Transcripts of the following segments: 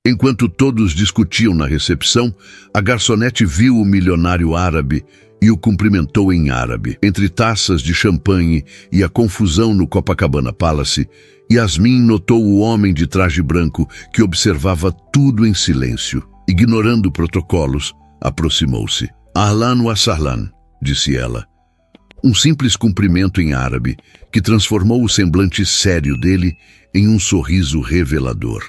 Enquanto todos discutiam na recepção, a garçonete viu o milionário árabe e o cumprimentou em árabe. Entre taças de champanhe e a confusão no Copacabana Palace, Yasmin notou o homem de traje branco que observava tudo em silêncio. Ignorando protocolos, aproximou-se. "Ahlan wa sahlan", disse ela. Um simples cumprimento em árabe que transformou o semblante sério dele em um sorriso revelador.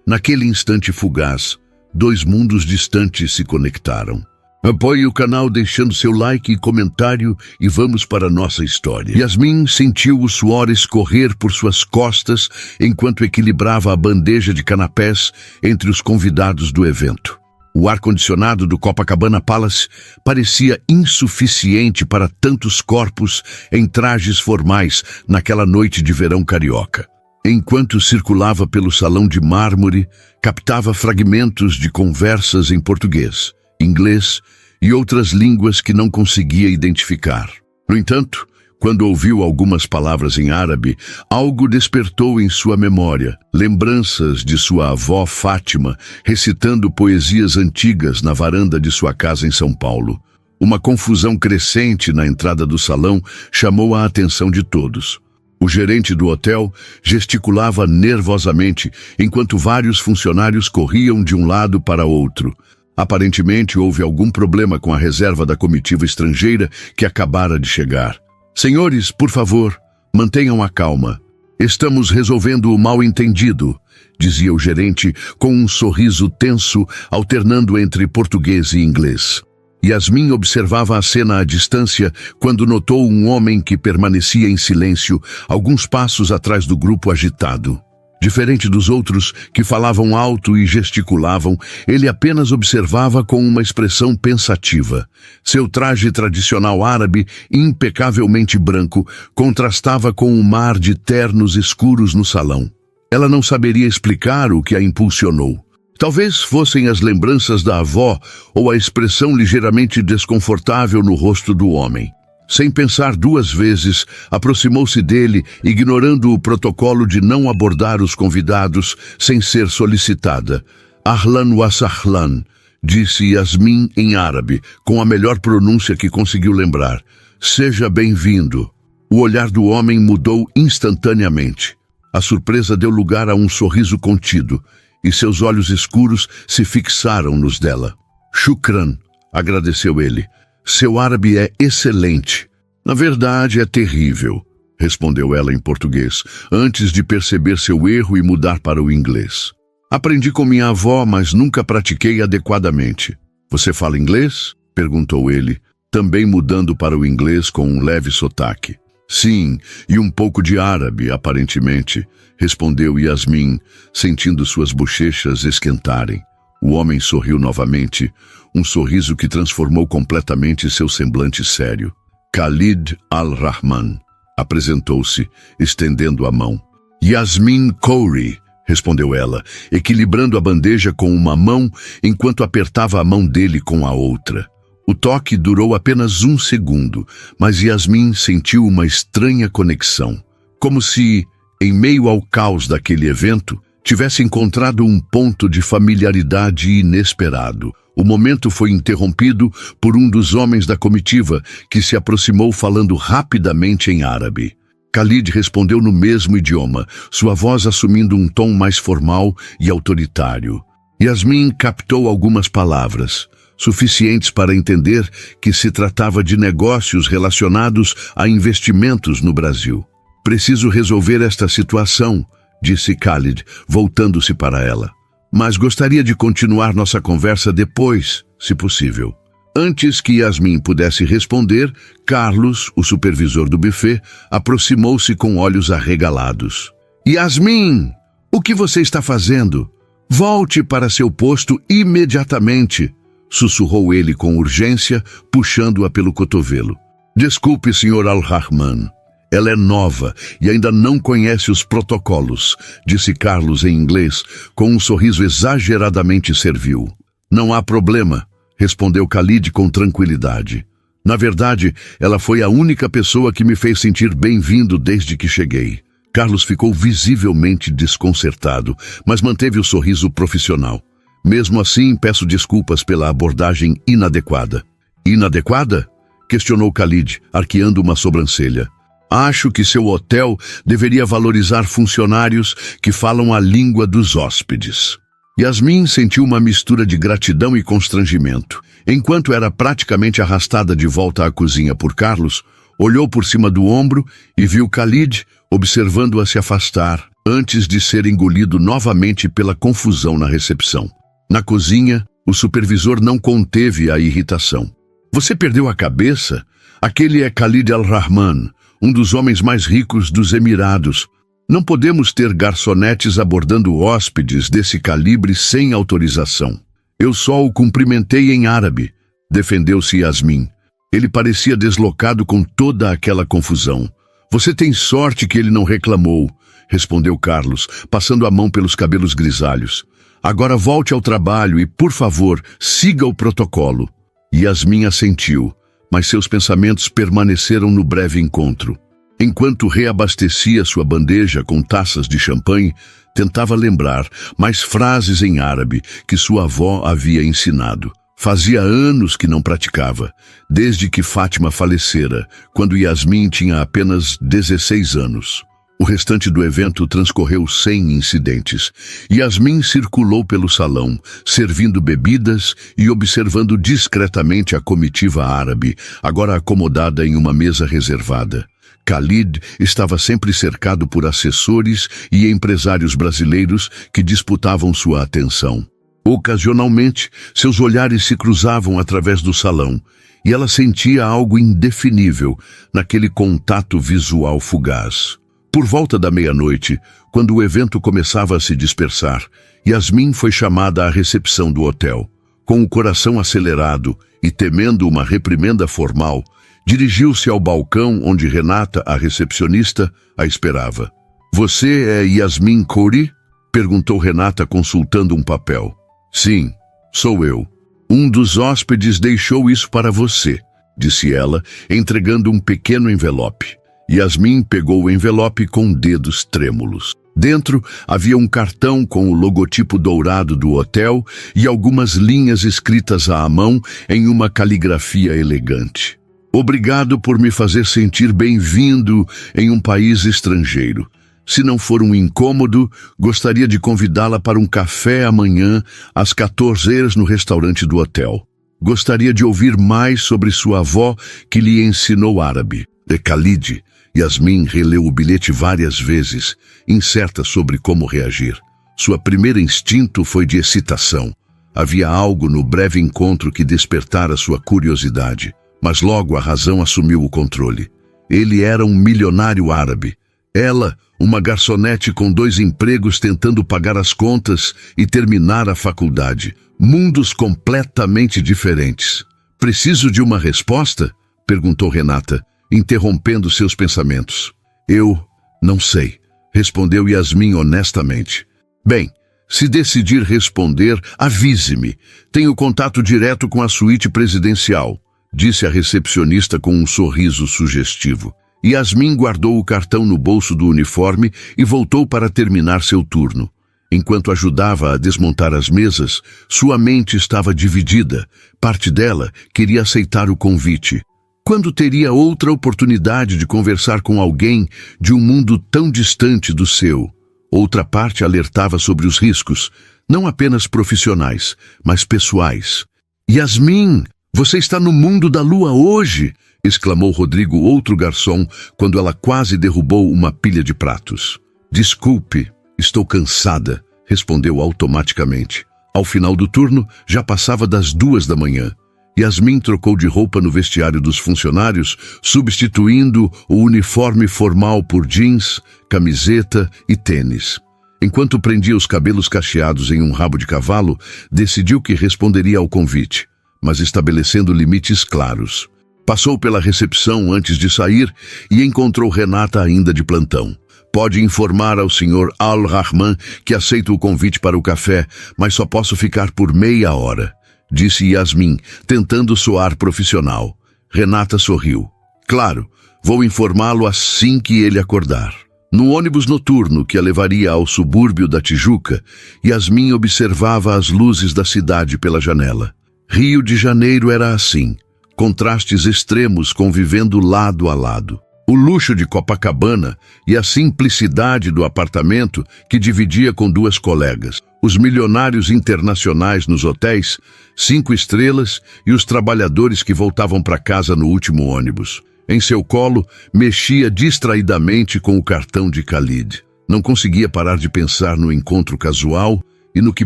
Naquele instante fugaz, dois mundos distantes se conectaram. Apoie o canal deixando seu like e comentário e vamos para a nossa história. Yasmin sentiu o suor escorrer por suas costas enquanto equilibrava a bandeja de canapés entre os convidados do evento. O ar-condicionado do Copacabana Palace parecia insuficiente para tantos corpos em trajes formais naquela noite de verão carioca. Enquanto circulava pelo salão de mármore, captava fragmentos de conversas em português, inglês e outras línguas que não conseguia identificar. No entanto, quando ouviu algumas palavras em árabe, algo despertou em sua memória, lembranças de sua avó Fátima recitando poesias antigas na varanda de sua casa em São Paulo. Uma confusão crescente na entrada do salão chamou a atenção de todos. O gerente do hotel gesticulava nervosamente enquanto vários funcionários corriam de um lado para outro. Aparentemente houve algum problema com a reserva da comitiva estrangeira que acabara de chegar. "Senhores, por favor, mantenham a calma. Estamos resolvendo o mal-entendido", dizia o gerente com um sorriso tenso, alternando entre português e inglês. Yasmin observava a cena à distância quando notou um homem que permanecia em silêncio, alguns passos atrás do grupo agitado. Diferente dos outros, que falavam alto e gesticulavam, ele apenas observava com uma expressão pensativa. Seu traje tradicional árabe, impecavelmente branco, contrastava com um mar de ternos escuros no salão. Ela não saberia explicar o que a impulsionou. Talvez fossem as lembranças da avó ou a expressão ligeiramente desconfortável no rosto do homem. Sem pensar duas vezes, aproximou-se dele, ignorando o protocolo de não abordar os convidados sem ser solicitada. "Ahlan wa sahlan", disse Yasmin em árabe, com a melhor pronúncia que conseguiu lembrar. "Seja bem-vindo." O olhar do homem mudou instantaneamente. A surpresa deu lugar a um sorriso contido, e seus olhos escuros se fixaram nos dela. "Shukran", agradeceu ele. "Seu árabe é excelente." "Na verdade, é terrível", respondeu ela em português, antes de perceber seu erro e mudar para o inglês. "Aprendi com minha avó, mas nunca pratiquei adequadamente." "Você fala inglês?", perguntou ele, também mudando para o inglês com um leve sotaque. "Sim, e um pouco de árabe, aparentemente", respondeu Yasmin, sentindo suas bochechas esquentarem. O homem sorriu novamente, um sorriso que transformou completamente seu semblante sério. "Khalid Al-Rahman", apresentou-se, estendendo a mão. "Yasmin Khoury", respondeu ela, equilibrando a bandeja com uma mão enquanto apertava a mão dele com a outra. O toque durou apenas 1 segundo, mas Yasmin sentiu uma estranha conexão, como se, em meio ao caos daquele evento, tivesse encontrado um ponto de familiaridade inesperado. O momento foi interrompido por um dos homens da comitiva, que se aproximou falando rapidamente em árabe. Khalid respondeu no mesmo idioma, sua voz assumindo um tom mais formal e autoritário. Yasmin captou algumas palavras, suficientes para entender que se tratava de negócios relacionados a investimentos no Brasil. "Preciso resolver esta situação", disse Khalid, voltando-se para ela. "Mas gostaria de continuar nossa conversa depois, se possível." Antes que Yasmin pudesse responder, Carlos, o supervisor do buffet, aproximou-se com olhos arregalados. "Yasmin, o que você está fazendo? Volte para seu posto imediatamente", sussurrou ele com urgência, puxando-a pelo cotovelo. "Desculpe, Sr. Al-Rahman. Ela é nova e ainda não conhece os protocolos", disse Carlos em inglês, com um sorriso exageradamente servil. "Não há problema", respondeu Khalid com tranquilidade. "Na verdade, ela foi a única pessoa que me fez sentir bem-vindo desde que cheguei." Carlos ficou visivelmente desconcertado, mas manteve o sorriso profissional. Mesmo assim, peço desculpas pela abordagem inadequada. Inadequada? Questionou Khalid, arqueando uma sobrancelha. Acho que seu hotel deveria valorizar funcionários que falam a língua dos hóspedes. Yasmin sentiu uma mistura de gratidão e constrangimento. Enquanto era praticamente arrastada de volta à cozinha por Carlos, olhou por cima do ombro e viu Khalid observando-a se afastar, antes de ser engolido novamente pela confusão na recepção. Na cozinha, o supervisor não conteve a irritação. Você perdeu a cabeça? Aquele é Khalid Al-Rahman, um dos homens mais ricos dos Emirados. Não podemos ter garçonetes abordando hóspedes desse calibre sem autorização. Eu só o cumprimentei em árabe, defendeu-se Yasmin. Ele parecia deslocado com toda aquela confusão. Você tem sorte que ele não reclamou, respondeu Carlos, passando a mão pelos cabelos grisalhos. Agora volte ao trabalho e, por favor, siga o protocolo. Yasmin assentiu, mas seus pensamentos permaneceram no breve encontro. Enquanto reabastecia sua bandeja com taças de champanhe, tentava lembrar mais frases em árabe que sua avó havia ensinado. Fazia anos que não praticava, desde que Fátima falecera, quando Yasmin tinha apenas 16 anos. O restante do evento transcorreu sem incidentes. Yasmin circulou pelo salão, servindo bebidas e observando discretamente a comitiva árabe, agora acomodada em uma mesa reservada. Khalid estava sempre cercado por assessores e empresários brasileiros que disputavam sua atenção. Ocasionalmente, seus olhares se cruzavam através do salão, e ela sentia algo indefinível naquele contato visual fugaz. Por volta da meia-noite, quando o evento começava a se dispersar, Yasmin foi chamada à recepção do hotel. Com o coração acelerado e temendo uma reprimenda formal, dirigiu-se ao balcão onde Renata, a recepcionista, a esperava. Você é Yasmin Khoury? Perguntou Renata consultando um papel. Sim, sou eu. Um dos hóspedes deixou isso para você, disse ela, entregando um pequeno envelope. Yasmin pegou o envelope com dedos trêmulos. Dentro havia um cartão com o logotipo dourado do hotel e algumas linhas escritas à mão em uma caligrafia elegante. Obrigado por me fazer sentir bem-vindo em um país estrangeiro. Se não for um incômodo, gostaria de convidá-la para um café amanhã às 14 no restaurante do hotel. Gostaria de ouvir mais sobre sua avó que lhe ensinou árabe. Khalid. Yasmin releu o bilhete várias vezes, incerta sobre como reagir. Sua primeira instinto foi de excitação. Havia algo no breve encontro que despertara sua curiosidade, mas logo a razão assumiu o controle. Ele era um milionário árabe. Ela, uma garçonete com 2 empregos tentando pagar as contas e terminar a faculdade. Mundos completamente diferentes. Preciso de uma resposta? Perguntou Renata, interrompendo seus pensamentos. Eu não sei, respondeu Yasmin honestamente. Bem, se decidir responder, avise-me. Tenho contato direto com a suíte presidencial, disse a recepcionista com um sorriso sugestivo. Yasmin guardou o cartão no bolso do uniforme e voltou para terminar seu turno. Enquanto ajudava a desmontar as mesas, sua mente estava dividida. Parte dela queria aceitar o convite. Quando teria outra oportunidade de conversar com alguém de um mundo tão distante do seu? Outra parte alertava sobre os riscos, não apenas profissionais, mas pessoais. Yasmin, você está no mundo da lua hoje! Exclamou Rodrigo, outro garçom, quando ela quase derrubou uma pilha de pratos. Desculpe, estou cansada, respondeu automaticamente. Ao final do turno, já passava das 2 da manhã. Yasmin trocou de roupa no vestiário dos funcionários, substituindo o uniforme formal por jeans, camiseta e tênis. Enquanto prendia os cabelos cacheados em um rabo de cavalo, decidiu que responderia ao convite, mas estabelecendo limites claros. Passou pela recepção antes de sair e encontrou Renata ainda de plantão. Pode informar ao Sr. Al-Rahman que aceito o convite para o café, mas só posso ficar por meia hora, disse Yasmin, tentando soar profissional. Renata sorriu. Claro, vou informá-lo assim que ele acordar. No ônibus noturno que a levaria ao subúrbio da Tijuca, Yasmin observava as luzes da cidade pela janela. Rio de Janeiro era assim, contrastes extremos convivendo lado a lado. O luxo de Copacabana e a simplicidade do apartamento que dividia com duas colegas. Os milionários internacionais nos hotéis, 5 estrelas, e os trabalhadores que voltavam para casa no último ônibus. Em seu colo, mexia distraidamente com o cartão de Khalid. Não conseguia parar de pensar no encontro casual e no que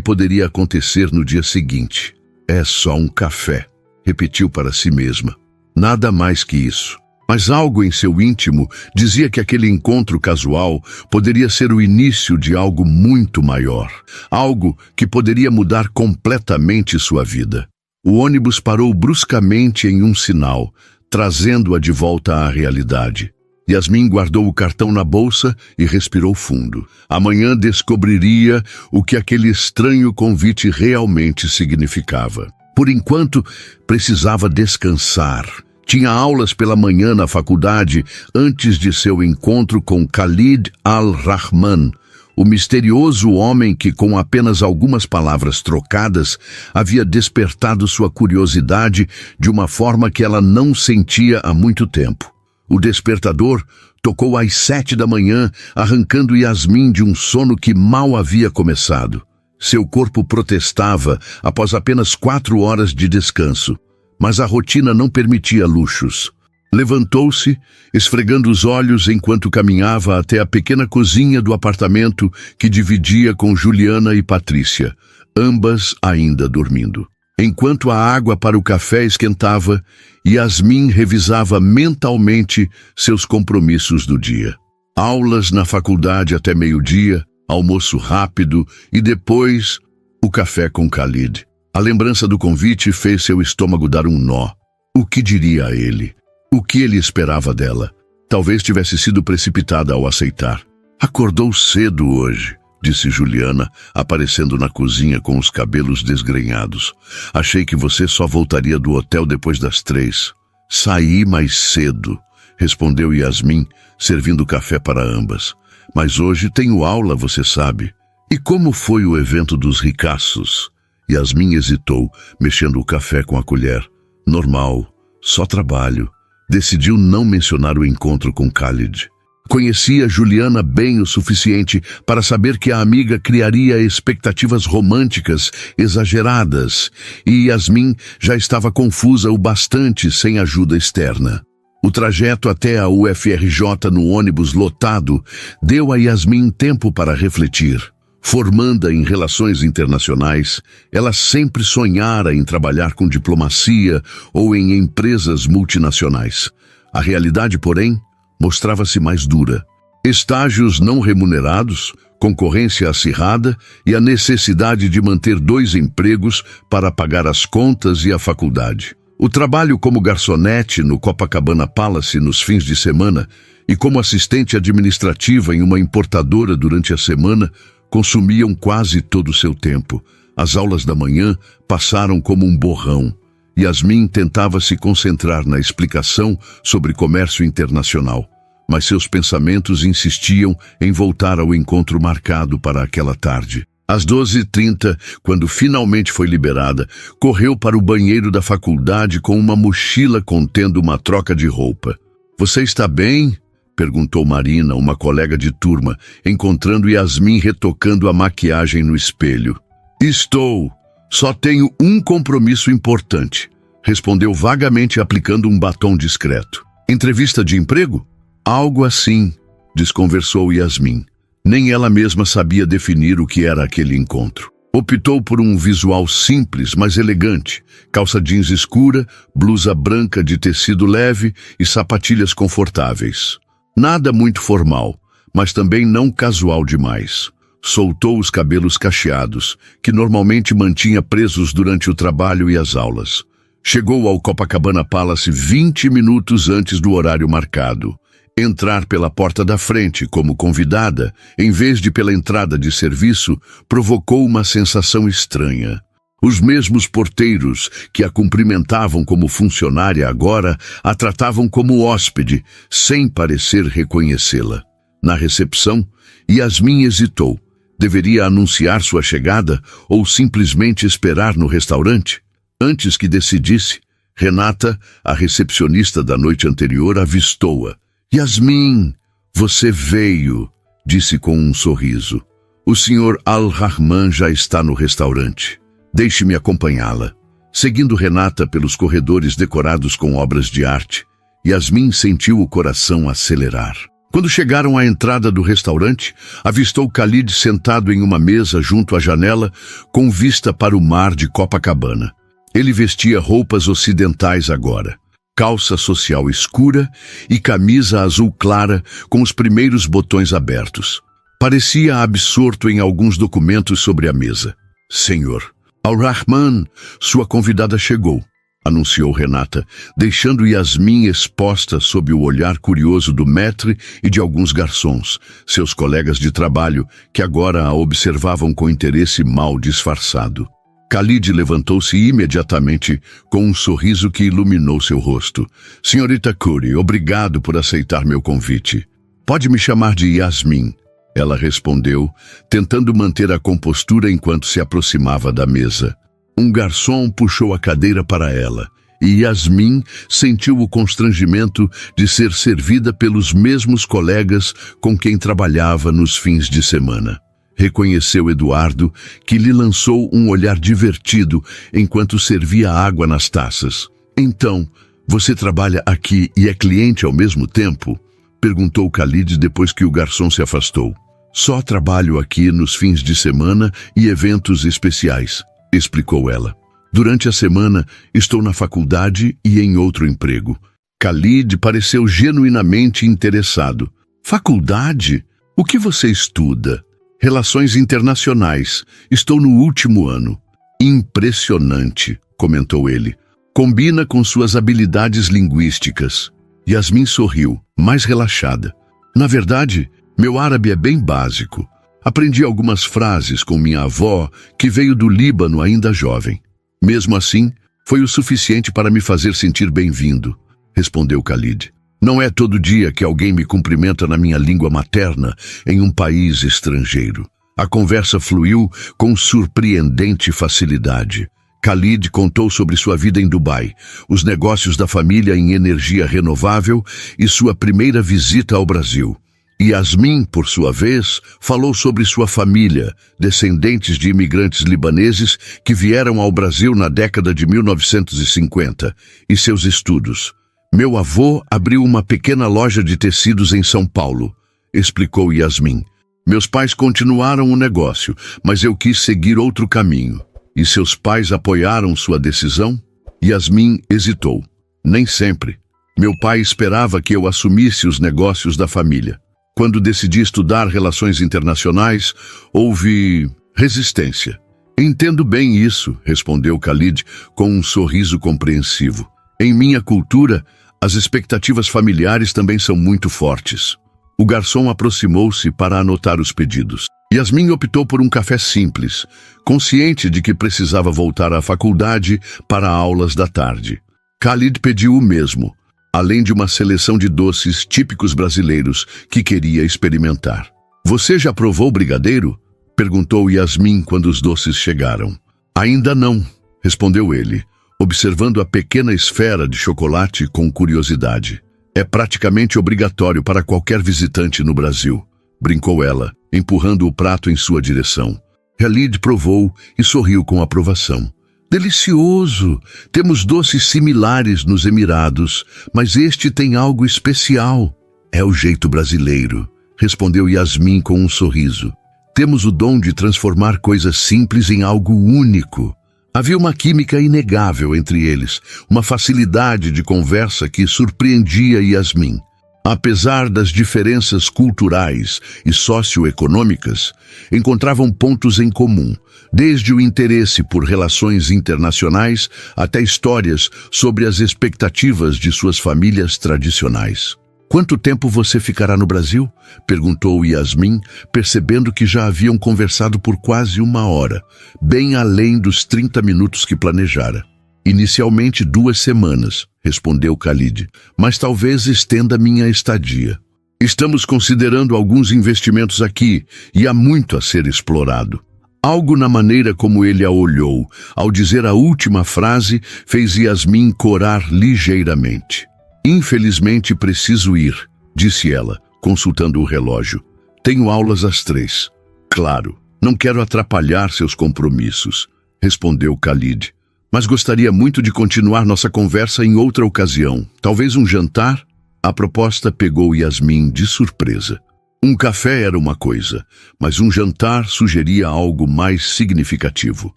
poderia acontecer no dia seguinte. É só um café, repetiu para si mesma. Nada mais que isso. Mas algo em seu íntimo dizia que aquele encontro casual poderia ser o início de algo muito maior. Algo que poderia mudar completamente sua vida. O ônibus parou bruscamente em um sinal, trazendo-a de volta à realidade. Yasmin guardou o cartão na bolsa e respirou fundo. Amanhã descobriria o que aquele estranho convite realmente significava. Por enquanto, precisava descansar. Tinha aulas pela manhã na faculdade antes de seu encontro com Khalid Al-Rahman, o misterioso homem que, com apenas algumas palavras trocadas, havia despertado sua curiosidade de uma forma que ela não sentia há muito tempo. O despertador tocou às 7 da manhã, arrancando Yasmin de um sono que mal havia começado. Seu corpo protestava após apenas 4 horas de descanso. Mas a rotina não permitia luxos. Levantou-se, esfregando os olhos enquanto caminhava até a pequena cozinha do apartamento que dividia com Juliana e Patrícia, ambas ainda dormindo. Enquanto a água para o café esquentava, Yasmin revisava mentalmente seus compromissos do dia. Aulas na faculdade até meio-dia, almoço rápido e depois o café com Khalid. A lembrança do convite fez seu estômago dar um nó. O que diria a ele? O que ele esperava dela? Talvez tivesse sido precipitada ao aceitar. Acordou cedo hoje, disse Juliana, aparecendo na cozinha com os cabelos desgrenhados. Achei que você só voltaria do hotel depois das 3. Saí mais cedo, respondeu Yasmin, servindo café para ambas. Mas hoje tenho aula, você sabe. E como foi o evento dos ricaços? Yasmin hesitou, mexendo o café com a colher. Normal, só trabalho. Decidiu não mencionar o encontro com Khalid. Conhecia Juliana bem o suficiente para saber que a amiga criaria expectativas românticas exageradas, e Yasmin já estava confusa o bastante sem ajuda externa. O trajeto até a UFRJ no ônibus lotado deu a Yasmin tempo para refletir. Formanda em relações internacionais, ela sempre sonhara em trabalhar com diplomacia ou em empresas multinacionais. A realidade, porém, mostrava-se mais dura. Estágios não remunerados, concorrência acirrada e a necessidade de manter 2 empregos para pagar as contas e a faculdade. O trabalho como garçonete no Copacabana Palace nos fins de semana e como assistente administrativa em uma importadora durante a semana consumiam quase todo o seu tempo. As aulas da manhã passaram como um borrão. Yasmin tentava se concentrar na explicação sobre comércio internacional, mas seus pensamentos insistiam em voltar ao encontro marcado para aquela tarde. Às 12h30, quando finalmente foi liberada, correu para o banheiro da faculdade com uma mochila contendo uma troca de roupa. "Você está bem?" perguntou Marina, uma colega de turma, encontrando Yasmin retocando a maquiagem no espelho. "Estou. Só tenho um compromisso importante", respondeu vagamente aplicando um batom discreto. "Entrevista de emprego?" "Algo assim", desconversou Yasmin. Nem ela mesma sabia definir o que era aquele encontro. Optou por um visual simples, mas elegante. Calça jeans escura, blusa branca de tecido leve e sapatilhas confortáveis. Nada muito formal, mas também não casual demais. Soltou os cabelos cacheados, que normalmente mantinha presos durante o trabalho e as aulas. Chegou ao Copacabana Palace 20 minutos antes do horário marcado. Entrar pela porta da frente como convidada, em vez de pela entrada de serviço, provocou uma sensação estranha. Os mesmos porteiros que a cumprimentavam como funcionária agora a tratavam como hóspede, sem parecer reconhecê-la. Na recepção, Yasmin hesitou. Deveria anunciar sua chegada ou simplesmente esperar no restaurante? Antes que decidisse, Renata, a recepcionista da noite anterior, avistou-a. Yasmin, você veio, disse com um sorriso. O Sr. Al-Rahman já está no restaurante. Deixe-me acompanhá-la. Seguindo Renata pelos corredores decorados com obras de arte, Yasmin sentiu o coração acelerar. Quando chegaram à entrada do restaurante, avistou Khalid sentado em uma mesa junto à janela, com vista para o mar de Copacabana. Ele vestia roupas ocidentais agora, calça social escura e camisa azul clara com os primeiros botões abertos. Parecia absorto em alguns documentos sobre a mesa. Senhor, Al-Rahman, sua convidada chegou, anunciou Renata, deixando Yasmin exposta sob o olhar curioso do maître e de alguns garçons, seus colegas de trabalho, que agora a observavam com interesse mal disfarçado. Khalid levantou-se imediatamente com um sorriso que iluminou seu rosto. Senhorita Khoury, obrigado por aceitar meu convite. Pode me chamar de Yasmin, ela respondeu, tentando manter a compostura enquanto se aproximava da mesa. Um garçom puxou a cadeira para ela, e Yasmin sentiu o constrangimento de ser servida pelos mesmos colegas com quem trabalhava nos fins de semana. Reconheceu Eduardo, que lhe lançou um olhar divertido enquanto servia água nas taças. Então, você trabalha aqui e é cliente ao mesmo tempo? Perguntou Khalid depois que o garçom se afastou. Só trabalho aqui nos fins de semana e eventos especiais, explicou ela. Durante a semana, estou na faculdade e em outro emprego. Khalid pareceu genuinamente interessado. Faculdade? O que você estuda? Relações internacionais. Estou no último ano. Impressionante, comentou ele. Combina com suas habilidades linguísticas. Yasmin sorriu, mais relaxada. Na verdade, meu árabe é bem básico. Aprendi algumas frases com minha avó, que veio do Líbano ainda jovem. Mesmo assim, foi o suficiente para me fazer sentir bem-vindo, respondeu Khalid. Não é todo dia que alguém me cumprimenta na minha língua materna em um país estrangeiro. A conversa fluiu com surpreendente facilidade. Khalid contou sobre sua vida em Dubai, os negócios da família em energia renovável e sua primeira visita ao Brasil. Yasmin, por sua vez, falou sobre sua família, descendentes de imigrantes libaneses que vieram ao Brasil na década de 1950, e seus estudos. Meu avô abriu uma pequena loja de tecidos em São Paulo, explicou Yasmin. Meus pais continuaram o negócio, mas eu quis seguir outro caminho. E seus pais apoiaram sua decisão? Yasmin hesitou. Nem sempre. Meu pai esperava que eu assumisse os negócios da família. Quando decidi estudar relações internacionais, houve resistência. Entendo bem isso, respondeu Khalid com um sorriso compreensivo. Em minha cultura, as expectativas familiares também são muito fortes. O garçom aproximou-se para anotar os pedidos. Yasmin optou por um café simples, consciente de que precisava voltar à faculdade para aulas da tarde. Khalid pediu o mesmo, além de uma seleção de doces típicos brasileiros que queria experimentar. Você já provou brigadeiro? Perguntou Yasmin quando os doces chegaram. Ainda não, respondeu ele, observando a pequena esfera de chocolate com curiosidade. É praticamente obrigatório para qualquer visitante no Brasil, brincou ela, empurrando o prato em sua direção. Khalid provou e sorriu com aprovação. Delicioso! Temos doces similares nos Emirados, mas este tem algo especial. É o jeito brasileiro, respondeu Yasmin com um sorriso. Temos o dom de transformar coisas simples em algo único. Havia uma química inegável entre eles, uma facilidade de conversa que surpreendia Yasmin. Apesar das diferenças culturais e socioeconômicas, encontravam pontos em comum, desde o interesse por relações internacionais até histórias sobre as expectativas de suas famílias tradicionais. Quanto tempo você ficará no Brasil? Perguntou Yasmin, percebendo que já haviam conversado por quase 1 hora, bem além dos 30 minutos que planejara. Inicialmente 2 semanas, respondeu Khalid, mas talvez estenda minha estadia. Estamos considerando alguns investimentos aqui e há muito a ser explorado. Algo na maneira como ele a olhou, ao dizer a última frase, fez Yasmin corar ligeiramente. Infelizmente preciso ir, disse ela, consultando o relógio. Tenho aulas às 3. Claro, não quero atrapalhar seus compromissos, respondeu Khalid. Mas gostaria muito de continuar nossa conversa em outra ocasião. Talvez um jantar? A proposta pegou Yasmin de surpresa. Um café era uma coisa, mas um jantar sugeria algo mais significativo.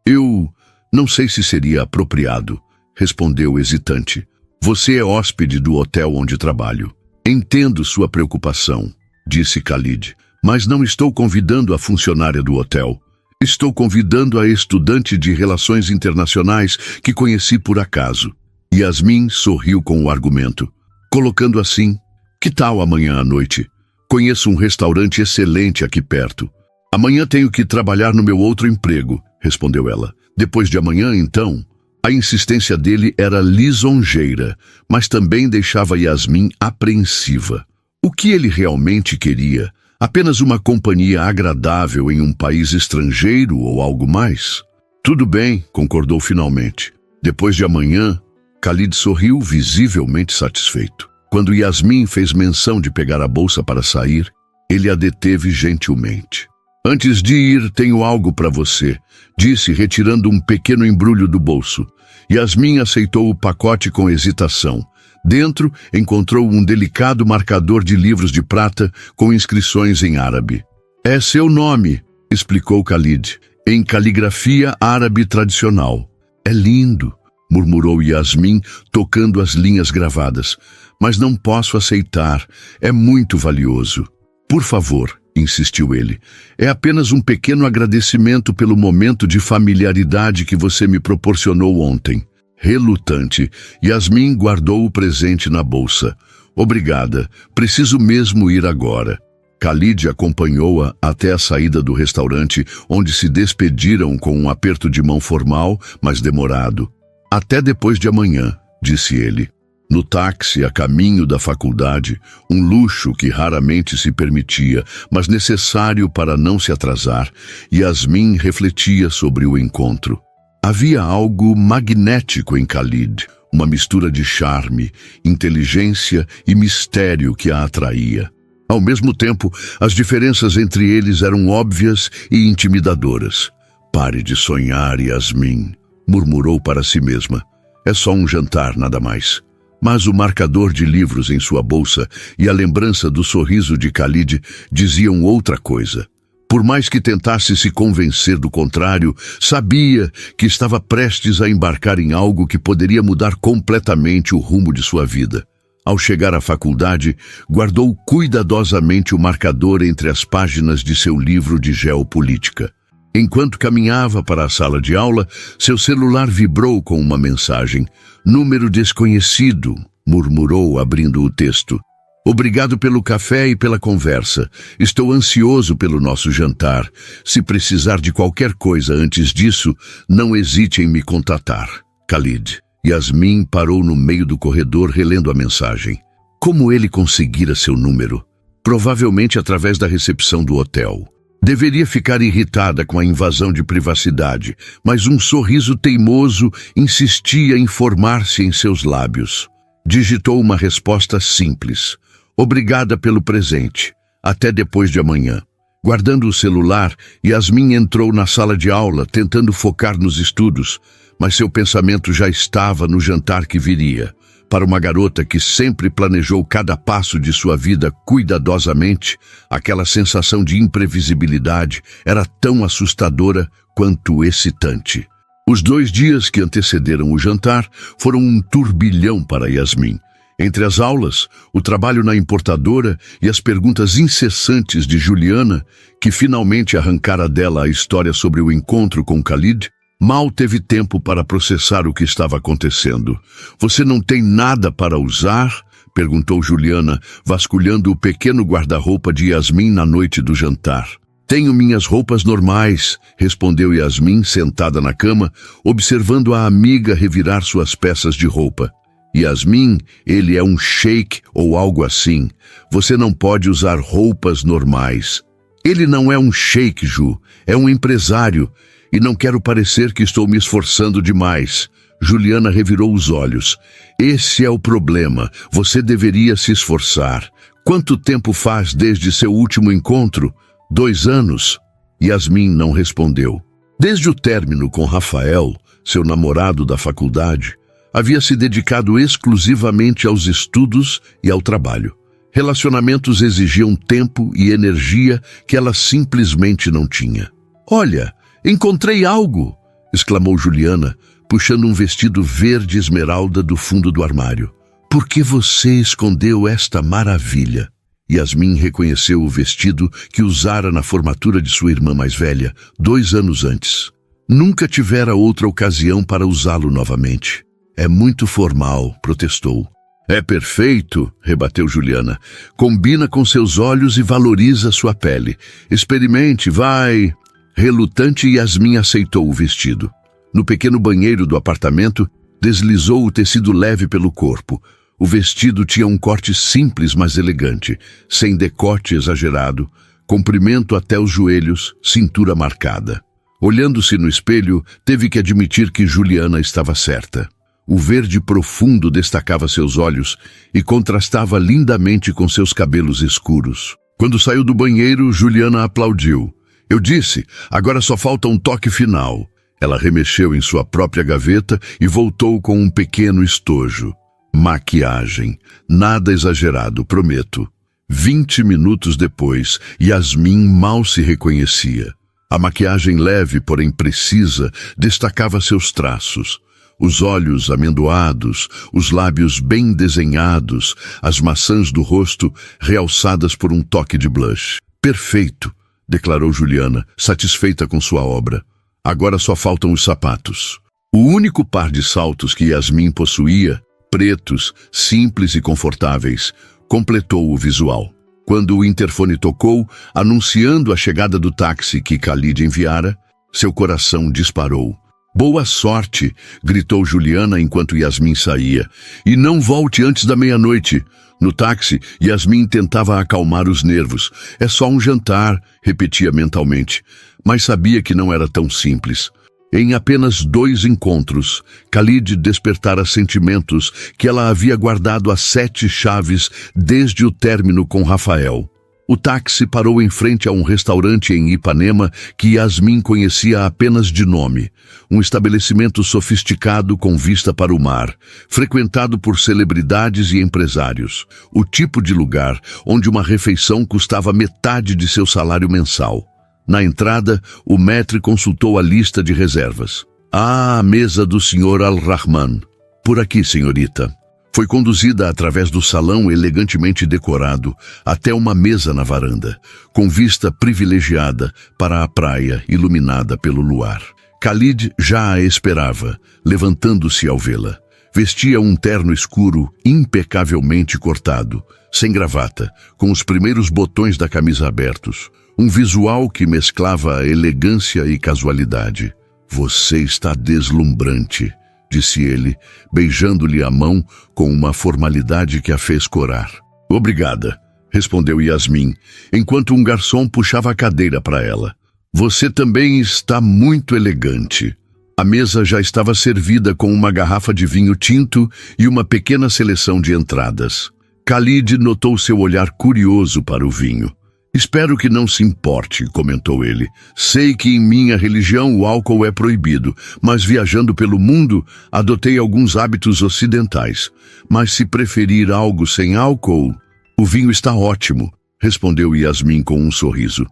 Eu não sei se seria apropriado, respondeu hesitante. Você é hóspede do hotel onde trabalho. Entendo sua preocupação, disse Khalid, mas não estou convidando a funcionária do hotel. Estou convidando a estudante de Relações Internacionais que conheci por acaso. Yasmin sorriu com o argumento, colocando assim, que tal amanhã à noite? Conheço um restaurante excelente aqui perto. Amanhã tenho que trabalhar no meu outro emprego, respondeu ela. Depois de amanhã, então? A insistência dele era lisonjeira, mas também deixava Yasmin apreensiva. O que ele realmente queria? Apenas uma companhia agradável em um país estrangeiro ou algo mais? Tudo bem, concordou finalmente. Depois de amanhã, Khalid sorriu visivelmente satisfeito. Quando Yasmin fez menção de pegar a bolsa para sair, ele a deteve gentilmente. Antes de ir, tenho algo para você, disse, retirando um pequeno embrulho do bolso. Yasmin aceitou o pacote com hesitação. Dentro, encontrou um delicado marcador de livros de prata com inscrições em árabe. É seu nome, explicou Khalid, em caligrafia árabe tradicional. É lindo, murmurou Yasmin, tocando as linhas gravadas. Mas não posso aceitar, é muito valioso. Por favor, insistiu ele, é apenas um pequeno agradecimento pelo momento de familiaridade que você me proporcionou ontem. Relutante, Yasmin guardou o presente na bolsa. Obrigada, preciso mesmo ir agora. Khalid acompanhou-a até a saída do restaurante, onde se despediram com um aperto de mão formal, mas demorado. Até depois de amanhã, disse ele. No táxi, a caminho da faculdade, um luxo que raramente se permitia, mas necessário para não se atrasar, Yasmin refletia sobre o encontro. Havia algo magnético em Khalid, uma mistura de charme, inteligência e mistério que a atraía. Ao mesmo tempo, as diferenças entre eles eram óbvias e intimidadoras. Pare de sonhar, Yasmin, murmurou para si mesma. É só um jantar, nada mais. Mas o marcador de livros em sua bolsa e a lembrança do sorriso de Khalid diziam outra coisa. Por mais que tentasse se convencer do contrário, sabia que estava prestes a embarcar em algo que poderia mudar completamente o rumo de sua vida. Ao chegar à faculdade, guardou cuidadosamente o marcador entre as páginas de seu livro de geopolítica. Enquanto caminhava para a sala de aula, seu celular vibrou com uma mensagem. Número desconhecido, murmurou, abrindo o texto. Obrigado pelo café e pela conversa. Estou ansioso pelo nosso jantar. Se precisar de qualquer coisa antes disso, não hesite em me contatar. Khalid. Yasmin parou no meio do corredor relendo a mensagem. Como ele conseguira seu número? Provavelmente através da recepção do hotel. Deveria ficar irritada com a invasão de privacidade, mas um sorriso teimoso insistia em formar-se em seus lábios. Digitou uma resposta simples. Obrigada pelo presente. Até depois de amanhã. Guardando o celular, Yasmin entrou na sala de aula, tentando focar nos estudos, mas seu pensamento já estava no jantar que viria. Para uma garota que sempre planejou cada passo de sua vida cuidadosamente, aquela sensação de imprevisibilidade era tão assustadora quanto excitante. Os 2 dias que antecederam o jantar foram um turbilhão para Yasmin. Entre as aulas, o trabalho na importadora e as perguntas incessantes de Juliana, que finalmente arrancara dela a história sobre o encontro com Khalid, mal teve tempo para processar o que estava acontecendo. Você não tem nada para usar? Perguntou Juliana, vasculhando o pequeno guarda-roupa de Yasmin na noite do jantar. Tenho minhas roupas normais, respondeu Yasmin, sentada na cama, observando a amiga revirar suas peças de roupa. Yasmin, ele é um sheik ou algo assim. Você não pode usar roupas normais. Ele não é um sheik, Ju. É um empresário. E não quero parecer que estou me esforçando demais. Juliana revirou os olhos. Esse é o problema. Você deveria se esforçar. Quanto tempo faz desde seu último encontro? 2 anos. Yasmin não respondeu. Desde o término com Rafael, seu namorado da faculdade, havia se dedicado exclusivamente aos estudos e ao trabalho. Relacionamentos exigiam tempo e energia que ela simplesmente não tinha. "Olha, encontrei algo!" exclamou Juliana, puxando um vestido verde esmeralda do fundo do armário. "Por que você escondeu esta maravilha?" Yasmin reconheceu o vestido que usara na formatura de sua irmã mais velha, 2 anos antes. Nunca tivera outra ocasião para usá-lo novamente. "É muito formal", protestou. "É perfeito", rebateu Juliana. "Combina com seus olhos e valoriza sua pele. Experimente, vai." Relutante, Yasmin aceitou o vestido. No pequeno banheiro do apartamento, deslizou o tecido leve pelo corpo. O vestido tinha um corte simples, mas elegante, sem decote exagerado, comprimento até os joelhos, cintura marcada. Olhando-se no espelho, teve que admitir que Juliana estava certa. O verde profundo destacava seus olhos e contrastava lindamente com seus cabelos escuros. Quando saiu do banheiro, Juliana aplaudiu. "Eu disse, agora só falta um toque final." Ela remexeu em sua própria gaveta e voltou com um pequeno estojo. Maquiagem. Nada exagerado, prometo. 20 minutos depois, Yasmin mal se reconhecia. A maquiagem leve, porém precisa, destacava seus traços. Os olhos amendoados, os lábios bem desenhados, as maçãs do rosto realçadas por um toque de blush. "Perfeito", declarou Juliana, satisfeita com sua obra. Agora só faltam os sapatos. O único par de saltos que Yasmin possuía, pretos, simples e confortáveis, completou o visual. Quando o interfone tocou, anunciando a chegada do táxi que Khalid enviara, seu coração disparou. "Boa sorte", gritou Juliana enquanto Yasmin saía. "E não volte antes da meia-noite." No táxi, Yasmin tentava acalmar os nervos. "É só um jantar", repetia mentalmente, mas sabia que não era tão simples. Em apenas 2 encontros, Khalid despertara sentimentos que ela havia guardado a 7 chaves desde o término com Rafael. O táxi parou em frente a um restaurante em Ipanema que Yasmin conhecia apenas de nome. Um estabelecimento sofisticado com vista para o mar, frequentado por celebridades e empresários. O tipo de lugar onde uma refeição custava metade de seu salário mensal. Na entrada, o maître consultou a lista de reservas. "Ah, a mesa do Sr. Al-Rahman." "Por aqui, senhorita." Foi conduzida através do salão elegantemente decorado até uma mesa na varanda, com vista privilegiada para a praia iluminada pelo luar. Khalid já a esperava, levantando-se ao vê-la. Vestia um terno escuro impecavelmente cortado, sem gravata, com os primeiros botões da camisa abertos. Um visual que mesclava elegância e casualidade. "Você está deslumbrante", disse ele, beijando-lhe a mão com uma formalidade que a fez corar. "Obrigada", respondeu Yasmin, enquanto um garçom puxava a cadeira para ela. "Você também está muito elegante." A mesa já estava servida com uma garrafa de vinho tinto e uma pequena seleção de entradas. Khalid notou seu olhar curioso para o vinho. "Espero que não se importe", comentou ele. "Sei que em minha religião o álcool é proibido, mas viajando pelo mundo, adotei alguns hábitos ocidentais. Mas se preferir algo sem álcool, o vinho está ótimo", respondeu Yasmin com um sorriso.